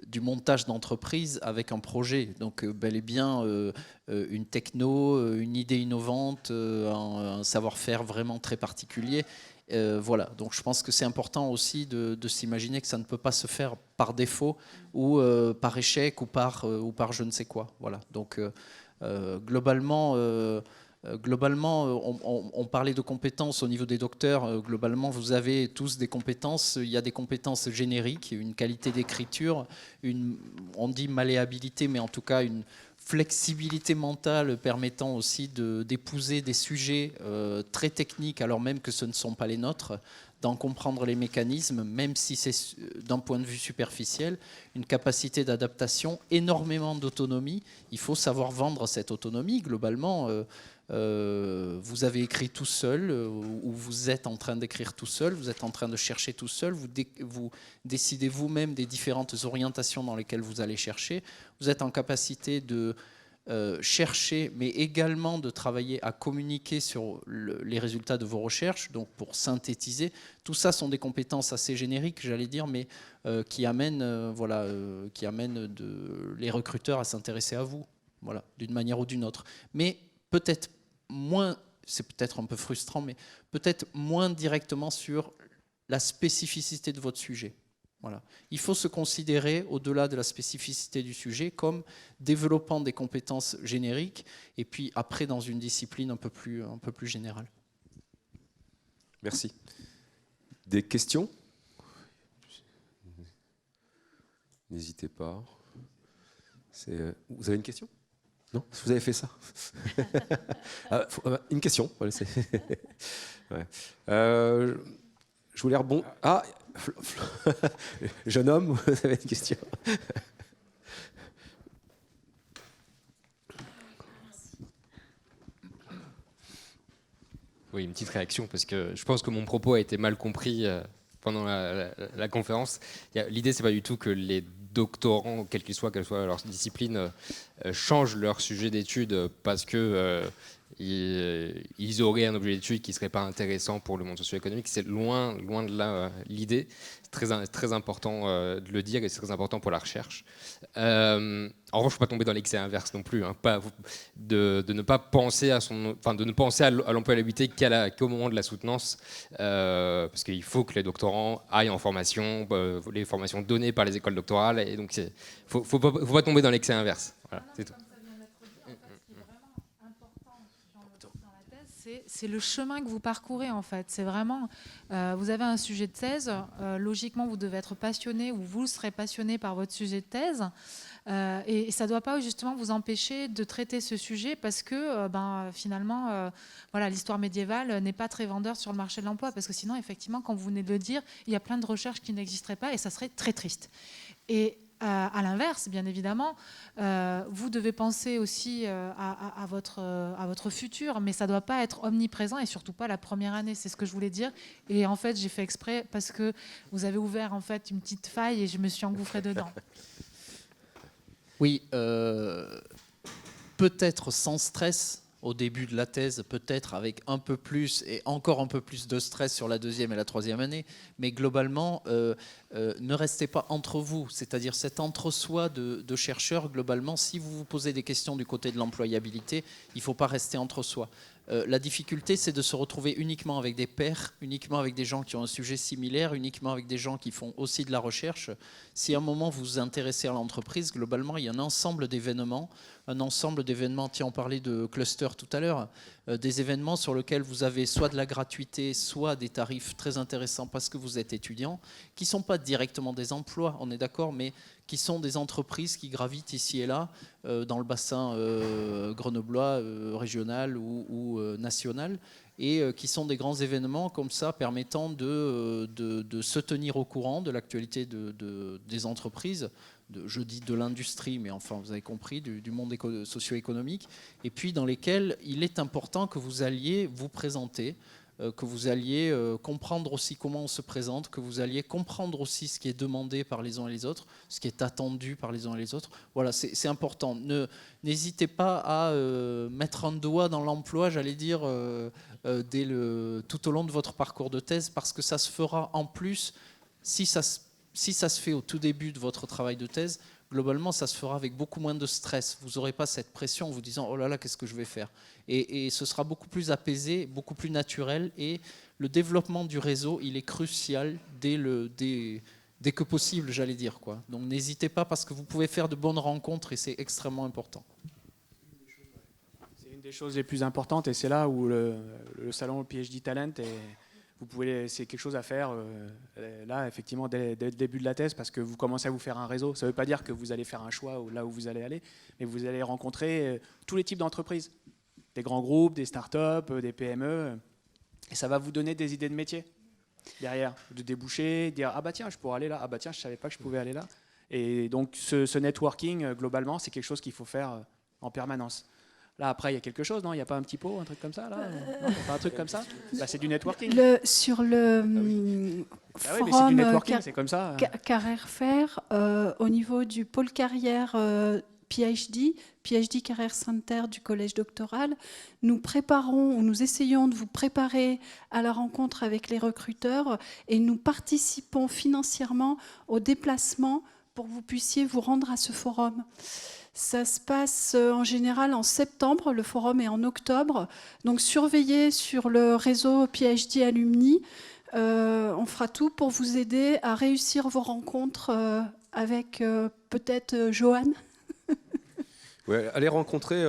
du montage d'entreprise avec un projet. Donc, bel et bien, une techno, une idée innovante, un savoir-faire vraiment très particulier. Voilà, donc je pense que c'est important aussi de s'imaginer que ça ne peut pas se faire par défaut ou par échec ou par je ne sais quoi. Voilà, donc globalement, on parlait de compétences au niveau des docteurs. Globalement, vous avez tous des compétences. Il y a des compétences génériques, une qualité d'écriture, on dit malléabilité, mais en tout cas une flexibilité mentale permettant aussi d'épouser des sujets très techniques alors même que ce ne sont pas les nôtres, d'en comprendre les mécanismes, même si c'est d'un point de vue superficiel, une capacité d'adaptation, énormément d'autonomie. Il faut savoir vendre cette autonomie. Globalement, vous avez écrit tout seul, ou vous êtes en train d'écrire tout seul, vous êtes en train de chercher tout seul, vous décidez vous-même des différentes orientations dans lesquelles vous allez chercher, vous êtes en capacité de chercher, mais également de travailler à communiquer sur les résultats de vos recherches, donc pour synthétiser. Tout ça sont des compétences assez génériques, j'allais dire, mais qui amènent les recruteurs à s'intéresser à vous, voilà, d'une manière ou d'une autre. Mais peut-être moins, c'est peut-être un peu frustrant, mais peut-être moins directement sur la spécificité de votre sujet. Voilà. Il faut se considérer, au-delà de la spécificité du sujet, comme développant des compétences génériques, et puis après dans une discipline un peu plus générale. Merci. Des questions? N'hésitez pas. Vous avez une question? Non? Vous avez fait ça? Une question. Voilà, ouais. Je voulais rebondir. Ah, jeune homme, vous avez une question? Oui, une petite réaction, parce que je pense que mon propos a été mal compris pendant la conférence. L'idée, c'est pas du tout que les doctorants, quelle que soit leur discipline, changent leur sujet d'étude parce que ils auraient un objet d'étude qui ne serait pas intéressant pour le monde socio-économique. C'est loin de là l'idée. C'est très important de le dire, et c'est très important pour la recherche. En revanche, il ne faut pas tomber dans l'excès inverse non plus. Hein, de ne pas penser à l'employabilité qu'au moment de la soutenance, parce qu'il faut que les doctorants aillent en formation, les formations données par les écoles doctorales, et donc il ne faut pas tomber dans l'excès inverse. Voilà, c'est tout. C'est le chemin que vous parcourez en fait. C'est vraiment, vous avez un sujet de thèse, logiquement vous devez être passionné ou vous serez passionné par votre sujet de thèse. Et ça ne doit pas justement vous empêcher de traiter ce sujet parce que finalement, voilà, l'histoire médiévale n'est pas très vendeur sur le marché de l'emploi, parce que sinon, effectivement, comme vous venez de le dire, il y a plein de recherches qui n'existeraient pas et ça serait très triste. Et à l'inverse, bien évidemment, vous devez penser aussi à votre futur, mais ça ne doit pas être omniprésent et surtout pas la première année, c'est ce que je voulais dire. Et en fait, j'ai fait exprès parce que vous avez ouvert en fait une petite faille et je me suis engouffrée dedans. Oui, peut-être sans stress au début de la thèse, peut-être avec un peu plus et encore un peu plus de stress sur la deuxième et la troisième année, mais globalement, ne restez pas entre vous, c'est-à-dire cet entre-soi de chercheurs, globalement, si vous vous posez des questions du côté de l'employabilité, il ne faut pas rester entre soi. La difficulté, c'est de se retrouver uniquement avec des pairs, uniquement avec des gens qui ont un sujet similaire, uniquement avec des gens qui font aussi de la recherche. Si à un moment vous vous intéressez à l'entreprise, globalement, il y a un ensemble d'événements, tiens, on parlait de cluster tout à l'heure, des événements sur lesquels vous avez soit de la gratuité, soit des tarifs très intéressants parce que vous êtes étudiant, qui ne sont pas directement des emplois, on est d'accord, mais qui sont des entreprises qui gravitent ici et là dans le bassin grenoblois, régional ou national, et qui sont des grands événements comme ça permettant de se tenir au courant de l'actualité des entreprises, je dis de l'industrie, mais enfin vous avez compris, du monde socio-économique, et puis dans lesquels il est important que vous alliez vous présenter, que vous alliez comprendre aussi comment on se présente, que vous alliez comprendre aussi ce qui est demandé par les uns et les autres, ce qui est attendu par les uns et les autres. Voilà, c'est important. N'hésitez pas à mettre un doigt dans l'emploi, j'allais dire, tout au long de votre parcours de thèse, parce que ça se fera en plus, si ça se fait au tout début de votre travail de thèse, globalement, ça se fera avec beaucoup moins de stress. Vous n'aurez pas cette pression en vous disant « Oh là là, qu'est-ce que je vais faire ?» Et ce sera beaucoup plus apaisé, beaucoup plus naturel. Et le développement du réseau, il est crucial dès que possible, j'allais dire, quoi. Donc n'hésitez pas, parce que vous pouvez faire de bonnes rencontres et c'est extrêmement important. C'est une des choses les plus importantes et c'est là où le salon PhD Talent c'est quelque chose à faire là, effectivement, dès le début de la thèse, parce que vous commencez à vous faire un réseau. Ça ne veut pas dire que vous allez faire un choix là où vous allez aller, mais vous allez rencontrer tous les types d'entreprises, des grands groupes, des startups, des PME, et ça va vous donner des idées de métier derrière, de déboucher, dire « Ah bah tiens, je pourrais aller là, ah bah tiens, je ne savais pas que je pouvais aller là ». Et donc ce networking, globalement, c'est quelque chose qu'il faut faire en permanence. Là, après, il y a quelque chose, non? Il n'y a pas un petit pot, un truc comme ça là? Non, il n'y a pas un truc comme ça? Bah, c'est du networking. Sur le Ah oui, mais c'est du forum networking, c'est comme ça. Carrière Faire, au niveau du pôle carrière PhD Carrière Center du collège doctoral, nous essayons de vous préparer à la rencontre avec les recruteurs et nous participons financièrement au déplacement pour que vous puissiez vous rendre à ce forum. Ça se passe en général en septembre, le forum est en octobre. Donc surveillez sur le réseau PhD Alumni. On fera tout pour vous aider à réussir vos rencontres avec peut-être Johan. Ouais, allez rencontrer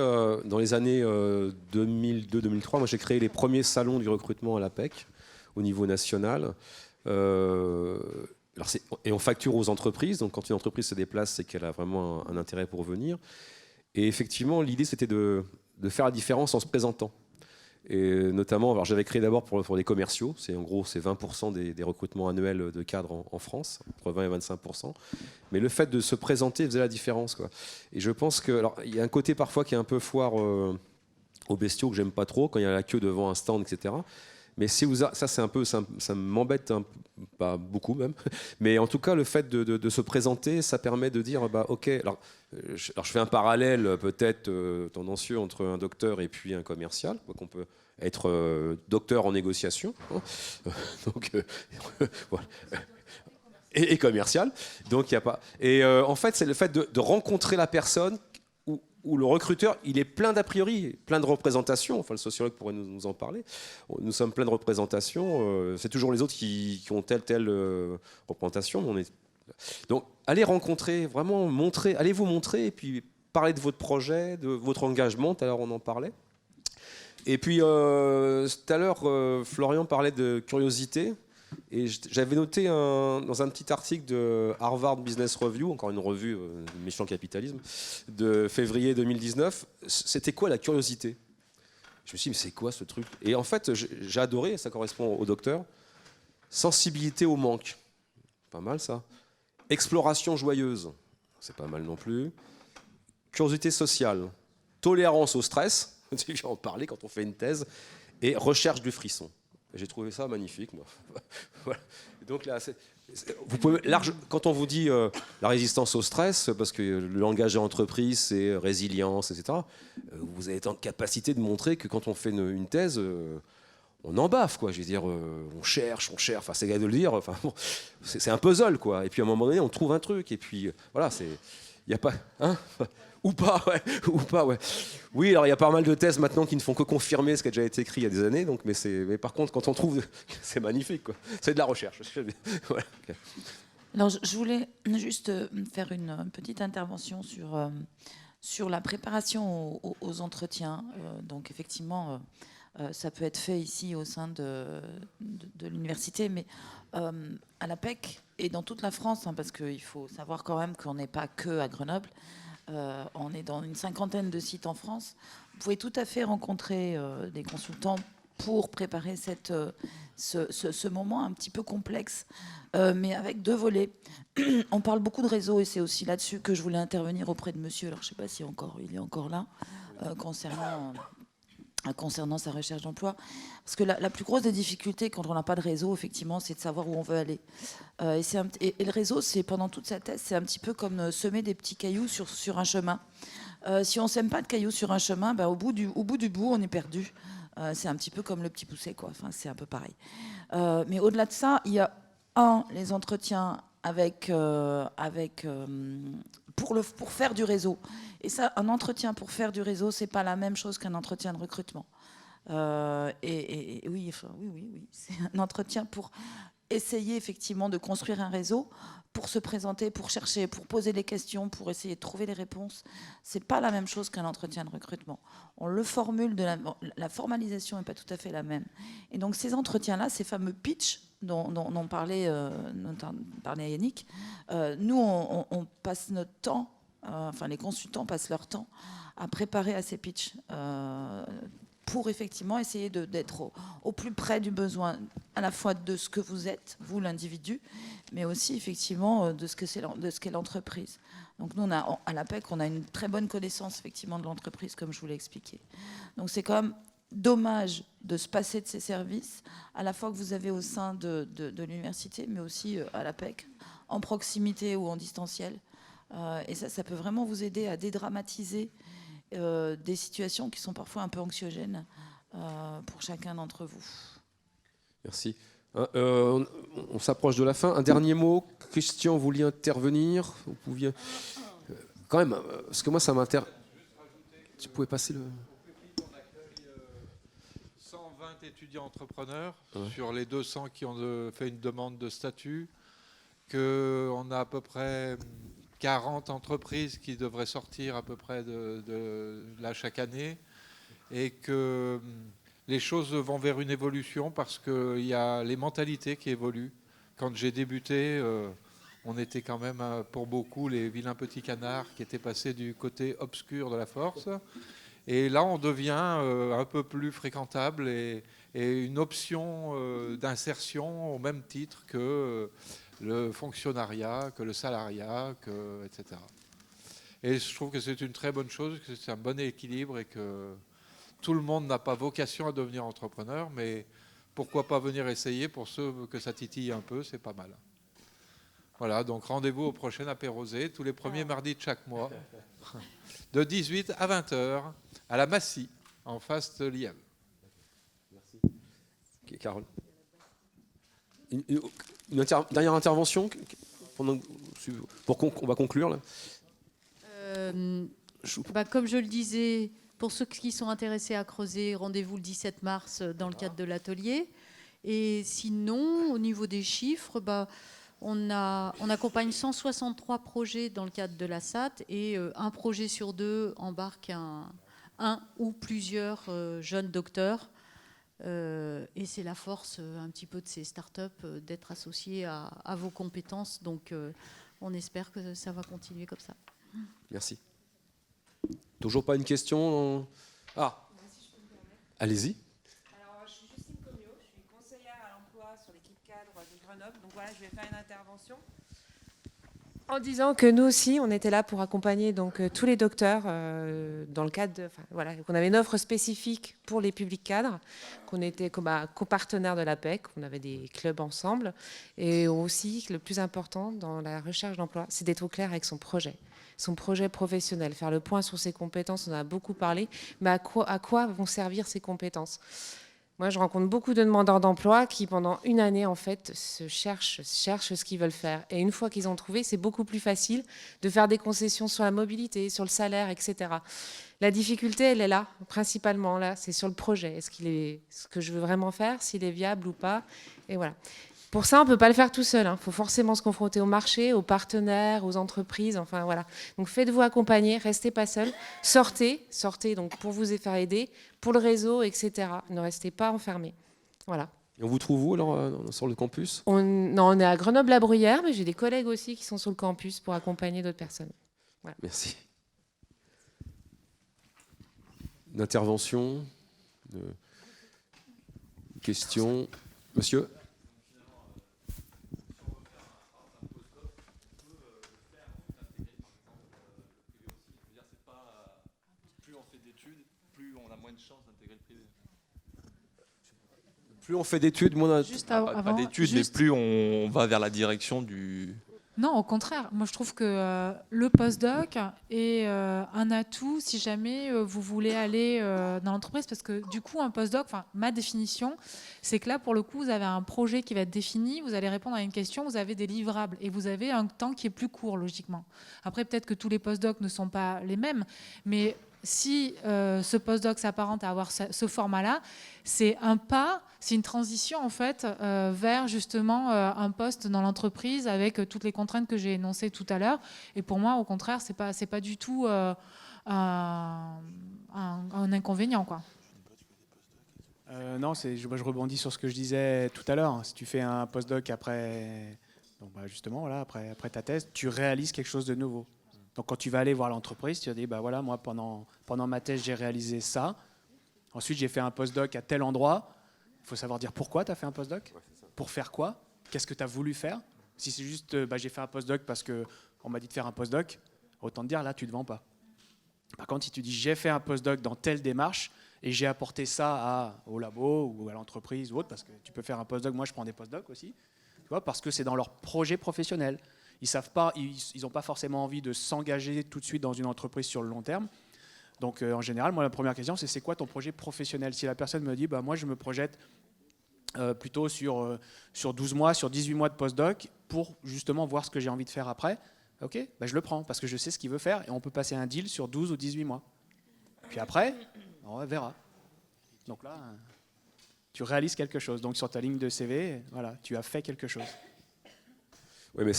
dans les années 2002-2003. Moi, j'ai créé les premiers salons du recrutement à l'APEC au niveau national. Et on facture aux entreprises, donc quand une entreprise se déplace, c'est qu'elle a vraiment un intérêt pour venir. Et effectivement, l'idée, c'était de faire la différence en se présentant. Et notamment, alors j'avais créé d'abord pour les commerciaux, c'est 20% des recrutements annuels de cadres en France, entre 20 et 25%. Mais le fait de se présenter faisait la différence, quoi. Et je pense que, alors, il y a un côté parfois qui est un peu foire aux bestiaux que j'aime pas trop, quand il y a la queue devant un stand, etc. Mais si ça, c'est un peu, ça m'embête, pas beaucoup même. Mais en tout cas, le fait de se présenter, ça permet de dire, bah ok. Alors je fais un parallèle peut-être tendancieux entre un docteur et puis un commercial, qu'on peut être docteur en négociation, hein. Donc voilà. Et commercial. Donc il y a pas. Et en fait, c'est le fait de rencontrer la personne. Où le recruteur, il est plein d'a priori, plein de représentations. Enfin, le sociologue pourrait nous en parler. Nous sommes plein de représentations. C'est toujours les autres qui ont telle représentation. Donc, allez rencontrer, vraiment allez vous montrer, et puis parler de votre projet, de votre engagement. Tout à l'heure, on en parlait. Et puis, tout à l'heure, Florian parlait de curiosité. Et j'avais noté dans un petit article de Harvard Business Review, encore une revue méchant capitalisme, de février 2019, c'était quoi la curiosité? Je me suis dit, mais c'est quoi ce truc? Et en fait, j'ai adoré, ça correspond au docteur, sensibilité au manque. Pas mal ça. Exploration joyeuse, c'est pas mal non plus. Curiosité sociale. Tolérance au stress, tu vas en parler quand on fait une thèse. Et recherche du frisson. J'ai trouvé ça magnifique, moi. Voilà. Donc là, vous pouvez, quand on vous dit la résistance au stress, parce que le langage de l'entreprise, c'est résilience, etc., vous avez tant de capacité de montrer que quand on fait une thèse, on en baffe, quoi. Je veux dire, on cherche, enfin, c'est gars de le dire. Enfin, bon, c'est un puzzle, quoi. Et puis à un moment donné, on trouve un truc. Et puis voilà, il n'y a pas, hein, ou pas, ouais. Oui, alors il y a pas mal de thèses maintenant qui ne font que confirmer ce qui a déjà été écrit il y a des années. Donc, mais par contre, quand on trouve, c'est magnifique, quoi. C'est de la recherche. Voilà. Alors, je voulais juste faire une petite intervention sur la préparation aux entretiens. Donc, effectivement, ça peut être fait ici au sein de l'université, mais à la PEC et dans toute la France, hein, parce qu'il faut savoir quand même qu'on n'est pas que à Grenoble. On est dans une 50aine de sites en France. Vous pouvez tout à fait rencontrer des consultants pour préparer ce moment un petit peu complexe, mais avec 2 volets. On parle beaucoup de réseau et c'est aussi là-dessus que je voulais intervenir auprès de monsieur. Alors je ne sais pas si il est encore là, concernant sa recherche d'emploi. Parce que la plus grosse des difficultés quand on n'a pas de réseau, effectivement, c'est de savoir où on veut aller. Et le réseau, c'est pendant toute sa thèse, c'est un petit peu comme semer des petits cailloux sur un chemin. Si on ne sème pas de cailloux sur un chemin, au bout du bout, on est perdu. C'est un petit peu comme le petit poucet, quoi. Enfin, c'est un peu pareil. Mais au-delà de ça, il y a les entretiens pour faire du réseau. Et ça, un entretien pour faire du réseau, c'est pas la même chose qu'un entretien de recrutement. Oui, c'est un entretien pour essayer effectivement de construire un réseau, pour se présenter, pour chercher, pour poser des questions, pour essayer de trouver des réponses. C'est pas la même chose qu'un entretien de recrutement. On le formule la formalisation n'est pas tout à fait la même. Et donc ces entretiens-là, ces fameux pitchs dont parlait Yannick, nous on passe notre temps, enfin les consultants passent leur temps à préparer à ces pitchs pour effectivement essayer d'être au plus près du besoin, à la fois de ce que vous êtes, vous l'individu, mais aussi effectivement de ce qu'est l'entreprise. Donc nous, à l'APEC, on a une très bonne connaissance effectivement de l'entreprise, comme je vous l'ai expliqué. Donc c'est quand même dommage de se passer de ces services, à la fois que vous avez au sein de l'université, mais aussi à l'APEC, en proximité ou en distanciel. Et ça peut vraiment vous aider à dédramatiser des situations qui sont parfois un peu anxiogènes pour chacun d'entre vous. Merci. On s'approche de la fin. Un dernier mot. Christian, vous vouliez intervenir? Vous pouviez... quand même, parce que moi, ça m'intéresse. Tu pouvais passer le... On accueille 120 étudiants entrepreneurs sur les 200 qui ont fait une demande de statut, qu'on a à peu près 40 entreprises qui devraient sortir à peu près de là chaque année, et que les choses vont vers une évolution parce qu'il y a les mentalités qui évoluent. Quand j'ai débuté, on était quand même pour beaucoup les vilains petits canards qui étaient passés du côté obscur de la force. Et là, on devient un peu plus fréquentable et une option d'insertion au même titre que le fonctionnariat, que le salariat, etc. Et je trouve que c'est une très bonne chose, que c'est un bon équilibre et que tout le monde n'a pas vocation à devenir entrepreneur, mais pourquoi pas venir essayer pour ceux que ça titille un peu, c'est pas mal. Voilà, donc rendez-vous au prochain apérosé, tous les premiers mardis de chaque mois, de 18 à 20h, à la Massy, en face de l'IAM. Merci. Okay, Carole. Une dernière intervention pour qu'on va conclure là. Comme je le disais, pour ceux qui sont intéressés à creuser, rendez-vous le 17 mars dans le cadre de l'atelier. Et sinon, au niveau des chiffres, on accompagne 163 projets dans le cadre de la SAT et un projet sur 2 embarque un ou plusieurs jeunes docteurs Et c'est la force un petit peu de ces startups d'être associées à vos compétences. Donc, on espère que ça va continuer comme ça. Merci. Toujours pas une question? Ah, allez-y. Alors, je suis Justine Cognot, je suis conseillère à l'emploi sur l'équipe cadre de Grenoble. Donc voilà, je vais faire une intervention en disant que nous aussi, on était là pour accompagner donc tous les docteurs dans le cadre de, voilà, qu'on avait une offre spécifique pour les publics cadres, qu'on était comme copartenaire de l'APEC, on avait des clubs ensemble, et aussi le plus important dans la recherche d'emploi, c'est d'être au clair avec son projet professionnel, faire le point sur ses compétences, on en a beaucoup parlé, mais à quoi vont servir ces compétences? Moi, je rencontre beaucoup de demandeurs d'emploi qui, pendant une année, en fait, cherchent ce qu'ils veulent faire. Et une fois qu'ils ont trouvé, c'est beaucoup plus facile de faire des concessions sur la mobilité, sur le salaire, etc. La difficulté, elle est là, principalement. Là, c'est sur le projet. Est-ce qu'il est ce que je veux vraiment faire, s'il est viable ou pas? Et voilà. Pour ça, on ne peut pas le faire tout seul. Il faut forcément se confronter au marché, aux partenaires, aux entreprises. Enfin, voilà. Donc, faites-vous accompagner, restez pas seul. Sortez donc, pour vous faire aider, pour le réseau, etc. Ne restez pas enfermés. Voilà. Et on vous trouve où alors sur le campus? On est à Grenoble-la-Bruyère, mais j'ai des collègues aussi qui sont sur le campus pour accompagner d'autres personnes. Voilà. Merci. Une intervention? Une question? Monsieur? Plus on fait d'études, moins on a... Juste Pas avant, d'études, mais plus on va vers la direction du... Non, au contraire. Moi, je trouve que le postdoc est un atout si jamais vous voulez aller dans l'entreprise. Parce que du coup, un postdoc, ma définition, c'est que là, pour le coup, vous avez un projet qui va être défini, vous allez répondre à une question, vous avez des livrables et vous avez un temps qui est plus court, logiquement. Après, peut-être que tous les postdocs ne sont pas les mêmes, mais si ce postdoc s'apparente à avoir ce format-là, c'est un pas, c'est une transition en fait vers justement un poste dans l'entreprise avec toutes les contraintes que j'ai énoncées tout à l'heure. Et pour moi, au contraire, c'est pas du tout un inconvénient, quoi. Non, je rebondis sur ce que je disais tout à l'heure. Si tu fais un postdoc après, donc justement, voilà, après ta thèse, tu réalises quelque chose de nouveau. Donc quand tu vas aller voir l'entreprise, tu vas dire, voilà, moi pendant ma thèse, j'ai réalisé ça. Ensuite, j'ai fait un postdoc à tel endroit. Il faut savoir dire pourquoi tu as fait un postdoc. Pour faire quoi? Qu'est-ce que tu as voulu faire? Si c'est juste, j'ai fait un postdoc parce qu'on m'a dit de faire un postdoc, autant te dire, là, tu ne te vends pas. Par contre, si tu dis, j'ai fait un postdoc dans telle démarche et j'ai apporté ça au labo ou à l'entreprise ou autre, parce que tu peux faire un postdoc, moi je prends des postdocs aussi, tu vois, parce que c'est dans leur projet professionnel. Ils savent pas, ils n'ont pas forcément envie de s'engager tout de suite dans une entreprise sur le long terme. Donc en général, moi la première question c'est quoi ton projet professionnel? Si la personne me dit moi je me projette plutôt sur 12 mois, sur 18 mois de postdoc pour justement voir ce que j'ai envie de faire après, ok, je le prends parce que je sais ce qu'il veut faire et on peut passer un deal sur 12 ou 18 mois. Puis après, on verra. Donc là, tu réalises quelque chose. Donc sur ta ligne de CV, voilà, tu as fait quelque chose. Oui, mais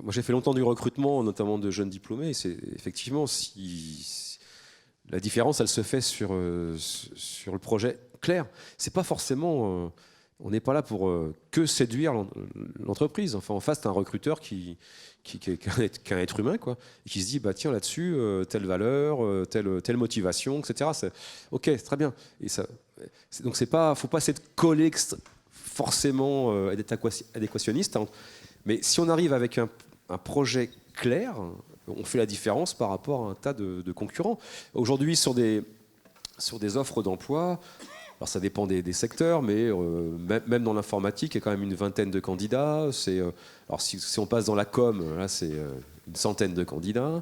moi j'ai fait longtemps du recrutement, notamment de jeunes diplômés. C'est effectivement si la différence, elle se fait sur le projet clair. C'est pas forcément, on n'est pas là pour que séduire l'entreprise. Enfin, en face, t'as un recruteur qui est un être humain, quoi, et qui se dit tiens là-dessus telle valeur, telle motivation, etc. Ok, très bien. Et ça, donc c'est pas, faut pas s'être collé forcément d'être adéquationniste, hein. Mais si on arrive avec un projet clair, on fait la différence par rapport à un tas de concurrents. Aujourd'hui, sur des offres d'emploi, alors ça dépend des secteurs, mais même dans l'informatique, il y a quand même une vingtaine de candidats. Alors si on passe dans la com, là c'est une centaine de candidats.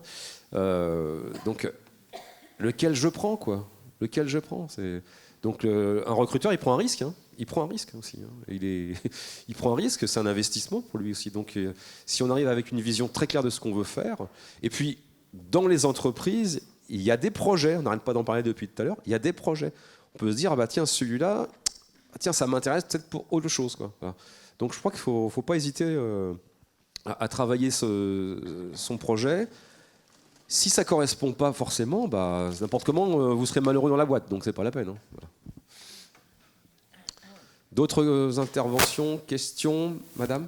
Donc lequel je prends, quoi? Lequel je prends? Donc un recruteur, il prend un risque, hein. Il prend un risque aussi, hein. Il prend un risque, c'est un investissement pour lui aussi. Donc si on arrive avec une vision très claire de ce qu'on veut faire, et puis dans les entreprises, il y a des projets, on n'arrête pas d'en parler depuis tout à l'heure, il y a des projets. On peut se dire, tiens, celui-là, tiens, ça m'intéresse peut-être pour autre chose, quoi. Voilà. Donc je crois qu'il ne faut pas hésiter à travailler son projet Si ça correspond pas forcément, bah, n'importe comment, vous serez malheureux dans la boîte, donc c'est pas la peine. Hein. Voilà. D'autres interventions, questions, madame?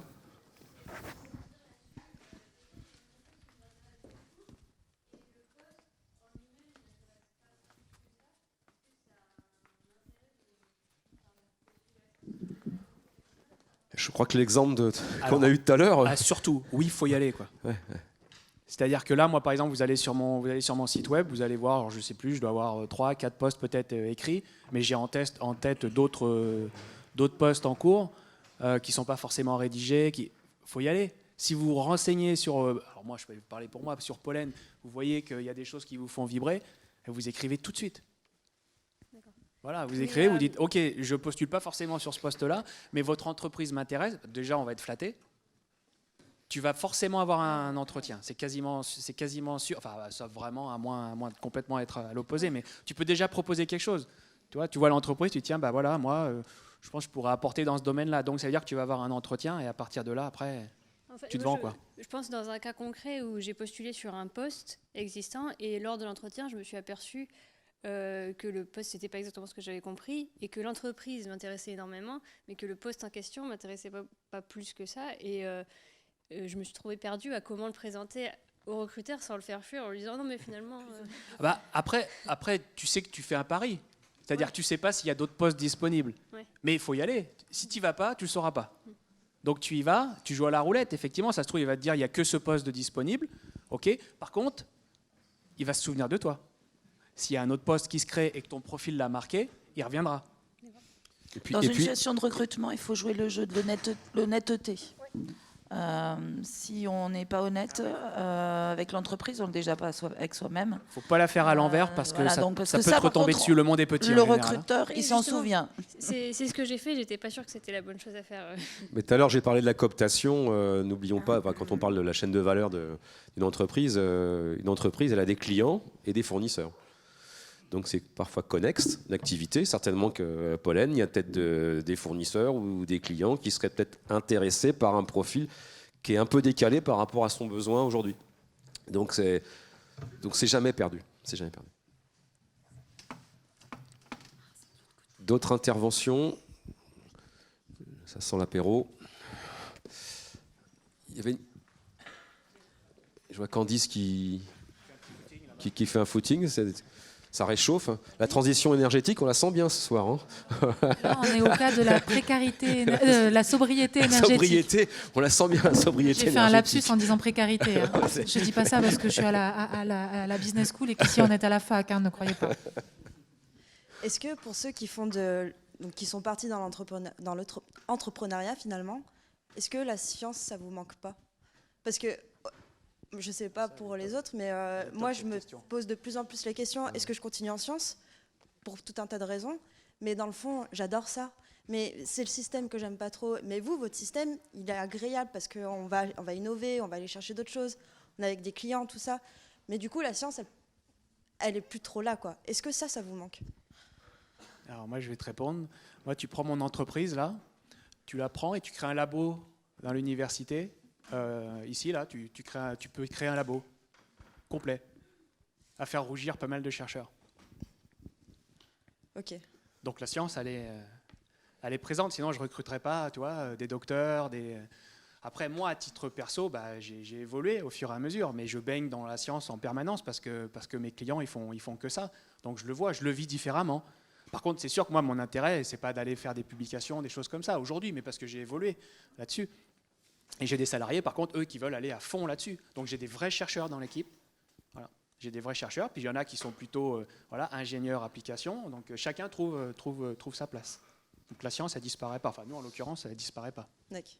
Je crois que l'exemple qu'on a eu tout à l'heure. Surtout, oui, il faut y aller, quoi. Ouais. C'est-à-dire que là, moi, par exemple, vous allez sur mon site web, vous allez voir, alors, je sais plus, je dois avoir 3, 4 posts peut-être écrits, mais j'ai en tête d'autres posts en cours qui sont pas forcément rédigés. Il faut y aller. Si vous vous renseignez sur, alors moi, je peux parler pour moi, sur Pollen, vous voyez qu'il y a des choses qui vous font vibrer, et vous écrivez tout de suite. Voilà, vous écrivez, vous dites, ok, je postule pas forcément sur ce poste-là, mais votre entreprise m'intéresse. Déjà, on va être flatté. Tu vas forcément avoir un entretien. C'est quasiment sûr. Enfin, sauf vraiment, à moins de complètement être à l'opposé, mais tu peux déjà proposer quelque chose. Tu vois l'entreprise, tu te dis, tiens, bah voilà, moi, je pense que je pourrais apporter dans ce domaine-là. Donc, ça veut dire que tu vas avoir un entretien, et à partir de là, après, en fait, tu te vends, quoi. Je pense dans un cas concret où j'ai postulé sur un poste existant, et lors de l'entretien, je me suis aperçue que le poste, c'était pas exactement ce que j'avais compris, et que l'entreprise m'intéressait énormément, mais que le poste en question m'intéressait pas plus que ça. Et je me suis trouvée perdue à comment le présenter au recruteur sans le faire fuir, en lui disant non, mais finalement. Bah, après, tu sais que tu fais un pari. C'est-à-dire que tu sais pas s'il y a d'autres postes disponibles. Ouais. Mais il faut y aller. Si tu y vas pas, tu le sauras pas. Donc tu y vas, tu joues à la roulette. Effectivement, ça se trouve, il va te dire il y a que ce poste de disponible. Ok. Par contre, il va se souvenir de toi. S'il y a un autre poste qui se crée et que ton profil l'a marqué, il reviendra. Dans une situation de recrutement, il faut jouer le jeu de l'honnêteté. Si on n'est pas honnête avec l'entreprise, donc déjà pas avec soi-même. Il ne faut pas la faire à l'envers parce que voilà, ça peut te retomber dessus. Le monde est petit. Le en général, recruteur, il s'en souvient. C'est ce que j'ai fait, j'étais pas sûre que c'était la bonne chose à faire. Mais tout à l'heure, j'ai parlé de la cooptation. N'oublions pas, quand on parle de la chaîne de valeur d'une entreprise, une entreprise, elle a des clients et des fournisseurs. Donc c'est parfois connexe l'activité. Certainement que Pollen, il y a peut-être des fournisseurs ou des clients qui seraient peut-être intéressés par un profil qui est un peu décalé par rapport à son besoin aujourd'hui. Donc c'est jamais perdu. C'est jamais perdu. D'autres interventions? Ça sent l'apéro. Il y avait je vois Candice qui fait un footing. Ça réchauffe. La transition énergétique, on la sent bien ce soir. Hein. Là, on est au cas de la précarité, la sobriété énergétique. Sobriété, on la sent bien, la sobriété énergétique. J'ai fait un lapsus en disant précarité. Hein. Je ne dis pas ça parce que je suis à la business school et qu'ici on est à la fac, hein, ne croyez pas. Est-ce que pour ceux qui sont partis dans l'entrepreneuriat finalement, est-ce que la science, ça vous manque pas? Parce que je ne sais pas pour les autres, mais moi, je me pose de plus en plus la question, est-ce que je continue en sciences? Pour tout un tas de raisons. Mais dans le fond, j'adore ça. Mais c'est le système que j'aime pas trop. Mais vous, votre système, il est agréable parce qu'on va innover, on va aller chercher d'autres choses. On est avec des clients, tout ça. Mais du coup, la science, elle est plus trop là, quoi. Est-ce que ça vous manque? Alors moi, je vais te répondre. Moi, tu prends mon entreprise, là, tu la prends et tu crées un labo dans l'université. Ici, là, tu peux créer un labo complet à faire rougir pas mal de chercheurs. Ok. Donc la science, elle est présente. Sinon, je ne recruterais pas, des docteurs, Après, moi, à titre perso, j'ai évolué au fur et à mesure, mais je baigne dans la science en permanence parce que mes clients, ils font que ça. Donc je le vois, je le vis différemment. Par contre, c'est sûr que moi, mon intérêt, c'est pas d'aller faire des publications, des choses comme ça aujourd'hui, mais parce que j'ai évolué là-dessus. Et j'ai des salariés, par contre, eux, qui veulent aller à fond là-dessus. Donc j'ai des vrais chercheurs dans l'équipe. Voilà. J'ai des vrais chercheurs, puis il y en a qui sont plutôt ingénieurs applications. Donc chacun trouve sa place. Donc la science, elle disparaît pas. Enfin, nous, en l'occurrence, elle disparaît pas. D'accord.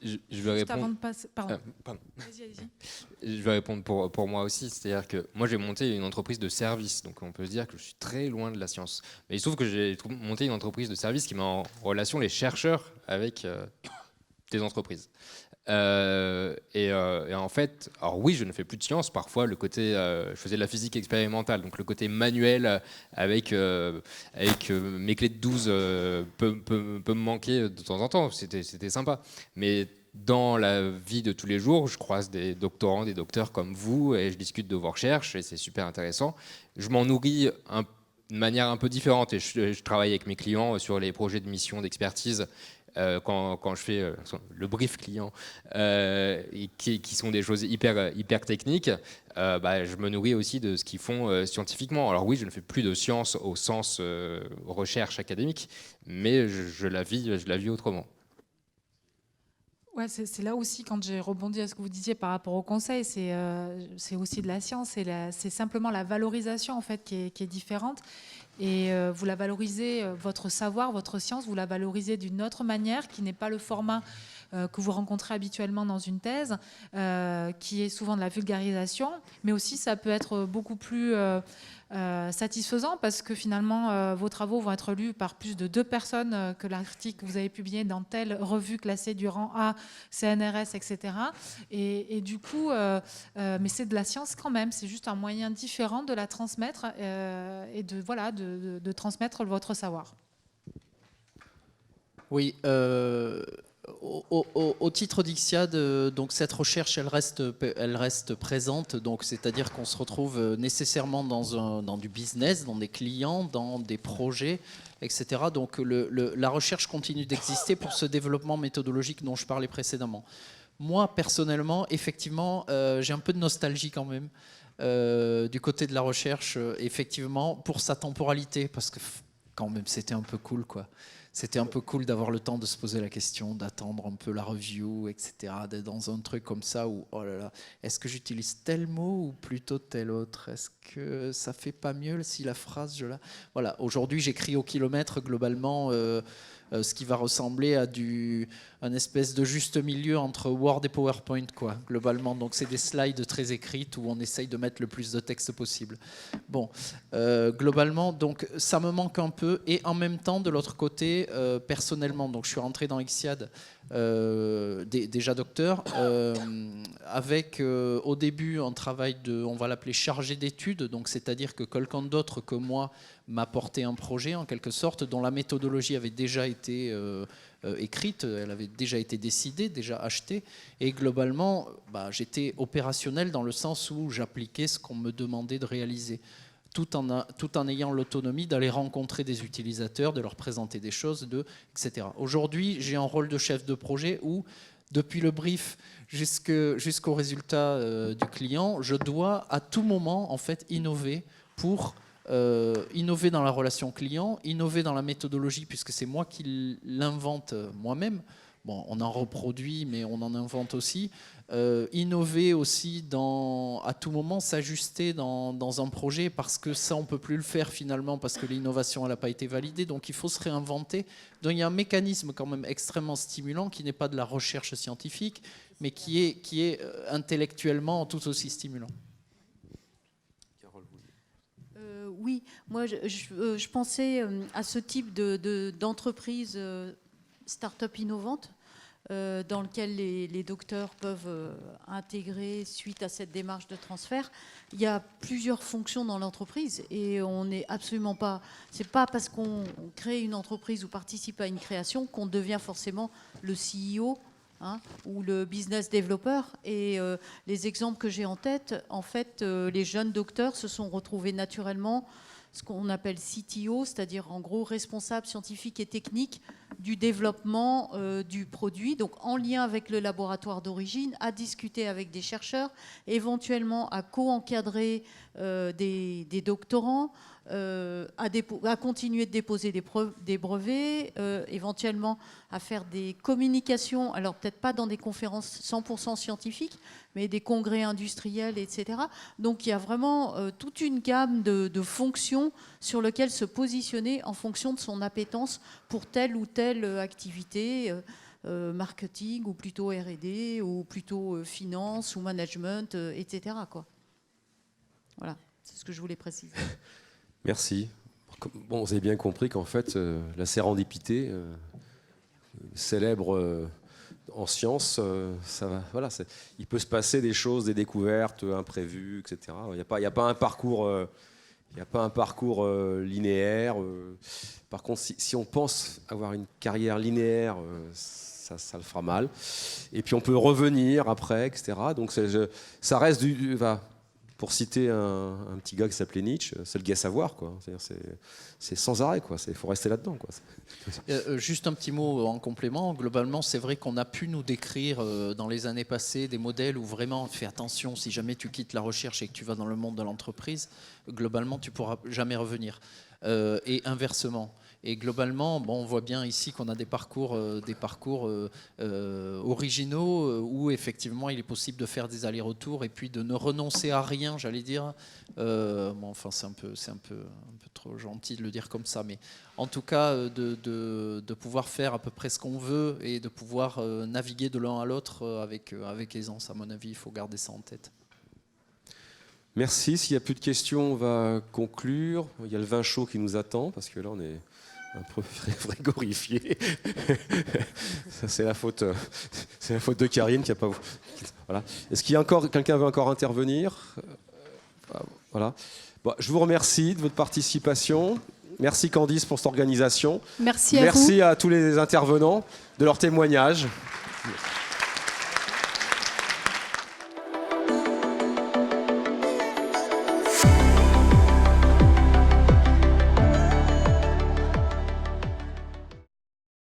Je vais répondre. Avant de passer, pardon. Pardon. Allez-y. Je vais répondre pour moi aussi. C'est-à-dire que moi, j'ai monté une entreprise de service. Donc, on peut se dire que je suis très loin de la science. Mais il se trouve que j'ai monté une entreprise de service qui met en relation les chercheurs avec des entreprises. Et en fait, alors oui, je ne fais plus de science. Parfois, le côté, je faisais de la physique expérimentale, donc le côté manuel avec mes clés de 12 peut me manquer de temps en temps. C'était sympa. Mais dans la vie de tous les jours, je croise des doctorants, des docteurs comme vous, et je discute de vos recherches, et c'est super intéressant. Je m'en nourris de manière un peu différente, et je travaille avec mes clients sur les projets de mission, d'expertise, quand je fais le brief client, et qui sont des choses hyper techniques, je me nourris aussi de ce qu'ils font scientifiquement. Alors oui, je ne fais plus de science au sens recherche académique, mais je la vis autrement. Ouais, c'est là aussi, quand j'ai rebondi à ce que vous disiez par rapport au conseil, c'est aussi de la science, c'est simplement la valorisation en fait qui est différente. Et vous la valorisez, votre savoir, votre science, vous la valorisez d'une autre manière qui n'est pas le format que vous rencontrez habituellement dans une thèse, qui est souvent de la vulgarisation, mais aussi ça peut être beaucoup plus satisfaisant parce que finalement vos travaux vont être lus par plus de 2 personnes que l'article que vous avez publié dans telle revue classée du rang A, CNRS, etc. Et du coup, mais c'est de la science quand même, c'est juste un moyen différent de la transmettre et de transmettre votre savoir. Oui, au titre d'IXIAD, donc cette recherche, elle reste présente. Donc, c'est-à-dire qu'on se retrouve nécessairement dans du business, dans des clients, dans des projets, etc. Donc, la recherche continue d'exister pour ce développement méthodologique dont je parlais précédemment. Moi, personnellement, effectivement, j'ai un peu de nostalgie quand même du côté de la recherche, effectivement, pour sa temporalité, parce que quand même, c'était un peu cool, quoi. C'était un peu cool d'avoir le temps de se poser la question, d'attendre un peu la review, etc., d'être dans un truc comme ça où, oh là là, est-ce que j'utilise tel mot ou plutôt tel autre? Est-ce que ça fait pas mieux si la phrase, je la... Voilà, aujourd'hui, j'écris au kilomètre, globalement, ce qui va ressembler à un espèce de juste milieu entre Word et PowerPoint, quoi, globalement. Donc, c'est des slides très écrites où on essaye de mettre le plus de texte possible. Bon, globalement, donc, ça me manque un peu. Et en même temps, de l'autre côté, personnellement, donc, je suis rentré dans IXIAD, déjà docteur, avec au début un travail on va l'appeler chargé d'études, donc c'est-à-dire que quelqu'un d'autre que moi m'a porté un projet en quelque sorte dont la méthodologie avait déjà été écrite, elle avait déjà été décidée, déjà achetée, et globalement j'étais opérationnel dans le sens où j'appliquais ce qu'on me demandait de réaliser. Tout en ayant l'autonomie d'aller rencontrer des utilisateurs, de leur présenter des choses, etc. Aujourd'hui, j'ai un rôle de chef de projet où, depuis le brief jusqu'au résultat du client, je dois à tout moment en fait innover pour innover dans la relation client, innover dans la méthodologie, puisque c'est moi qui l'invente moi-même. Bon, on en reproduit, mais on en invente aussi. Innover aussi, à tout moment, s'ajuster dans un projet, parce que ça, on ne peut plus le faire finalement, parce que l'innovation, elle n'a pas été validée. Donc, il faut se réinventer. Donc, il y a un mécanisme quand même extrêmement stimulant, qui n'est pas de la recherche scientifique, mais qui est intellectuellement tout aussi stimulant. Oui, moi, je pensais à ce type d'entreprise start-up innovante dans lequel les docteurs peuvent intégrer suite à cette démarche de transfert. Il y a plusieurs fonctions dans l'entreprise et on n'est absolument pas... C'est pas parce qu'on crée une entreprise ou participe à une création qu'on devient forcément le CEO ou le business developer. Et les exemples que j'ai en tête, en fait, les jeunes docteurs se sont retrouvés naturellement ce qu'on appelle CTO, c'est-à-dire en gros responsable scientifique et technique du développement du produit, donc en lien avec le laboratoire d'origine, à discuter avec des chercheurs, éventuellement à co-encadrer des doctorants, à continuer de déposer des brevets, éventuellement à faire des communications, alors peut-être pas dans des conférences 100% scientifiques, mais des congrès industriels, etc. Donc il y a vraiment toute une gamme de fonctions sur lesquelles se positionner en fonction de son appétence pour telle ou telle activité, marketing ou plutôt R&D ou plutôt finance ou management, etc. quoi. Voilà, c'est ce que je voulais préciser. Merci. Bon, vous avez bien compris qu'en fait, la sérendipité, célèbre en science, ça va, voilà, il peut se passer des choses, des découvertes imprévues, etc. Il n'y a pas un parcours, linéaire. Par contre, si on pense avoir une carrière linéaire, ça le fera mal. Et puis on peut revenir après, etc. Donc ça reste pour citer un petit gars qui s'appelait Nietzsche, c'est le gai savoir, quoi. C'est sans arrêt, quoi. Il faut rester là-dedans, quoi. Juste un petit mot en complément. Globalement, c'est vrai qu'on a pu nous décrire dans les années passées des modèles où vraiment, fais attention, si jamais tu quittes la recherche et que tu vas dans le monde de l'entreprise, globalement, tu ne pourras jamais revenir. Et inversement. Et globalement, bon, on voit bien ici qu'on a des parcours originaux où effectivement il est possible de faire des allers-retours et puis de ne renoncer à rien, j'allais dire. Bon, enfin, c'est un peu trop gentil de le dire comme ça, mais en tout cas de pouvoir faire à peu près ce qu'on veut et de pouvoir naviguer de l'un à l'autre avec aisance. À mon avis, il faut garder ça en tête. Merci. S'il n'y a plus de questions, on va conclure. Il y a le vin chaud qui nous attend, parce que là, on est un peu frigorifié. Ça, c'est la faute de Karine qui a pas. Voilà. Est-ce qu'il y a encore quelqu'un veut encore intervenir? Voilà. Bon, je vous remercie de votre participation. Merci Candice pour cette organisation. Merci à vous. Merci à tous les intervenants de leur témoignage.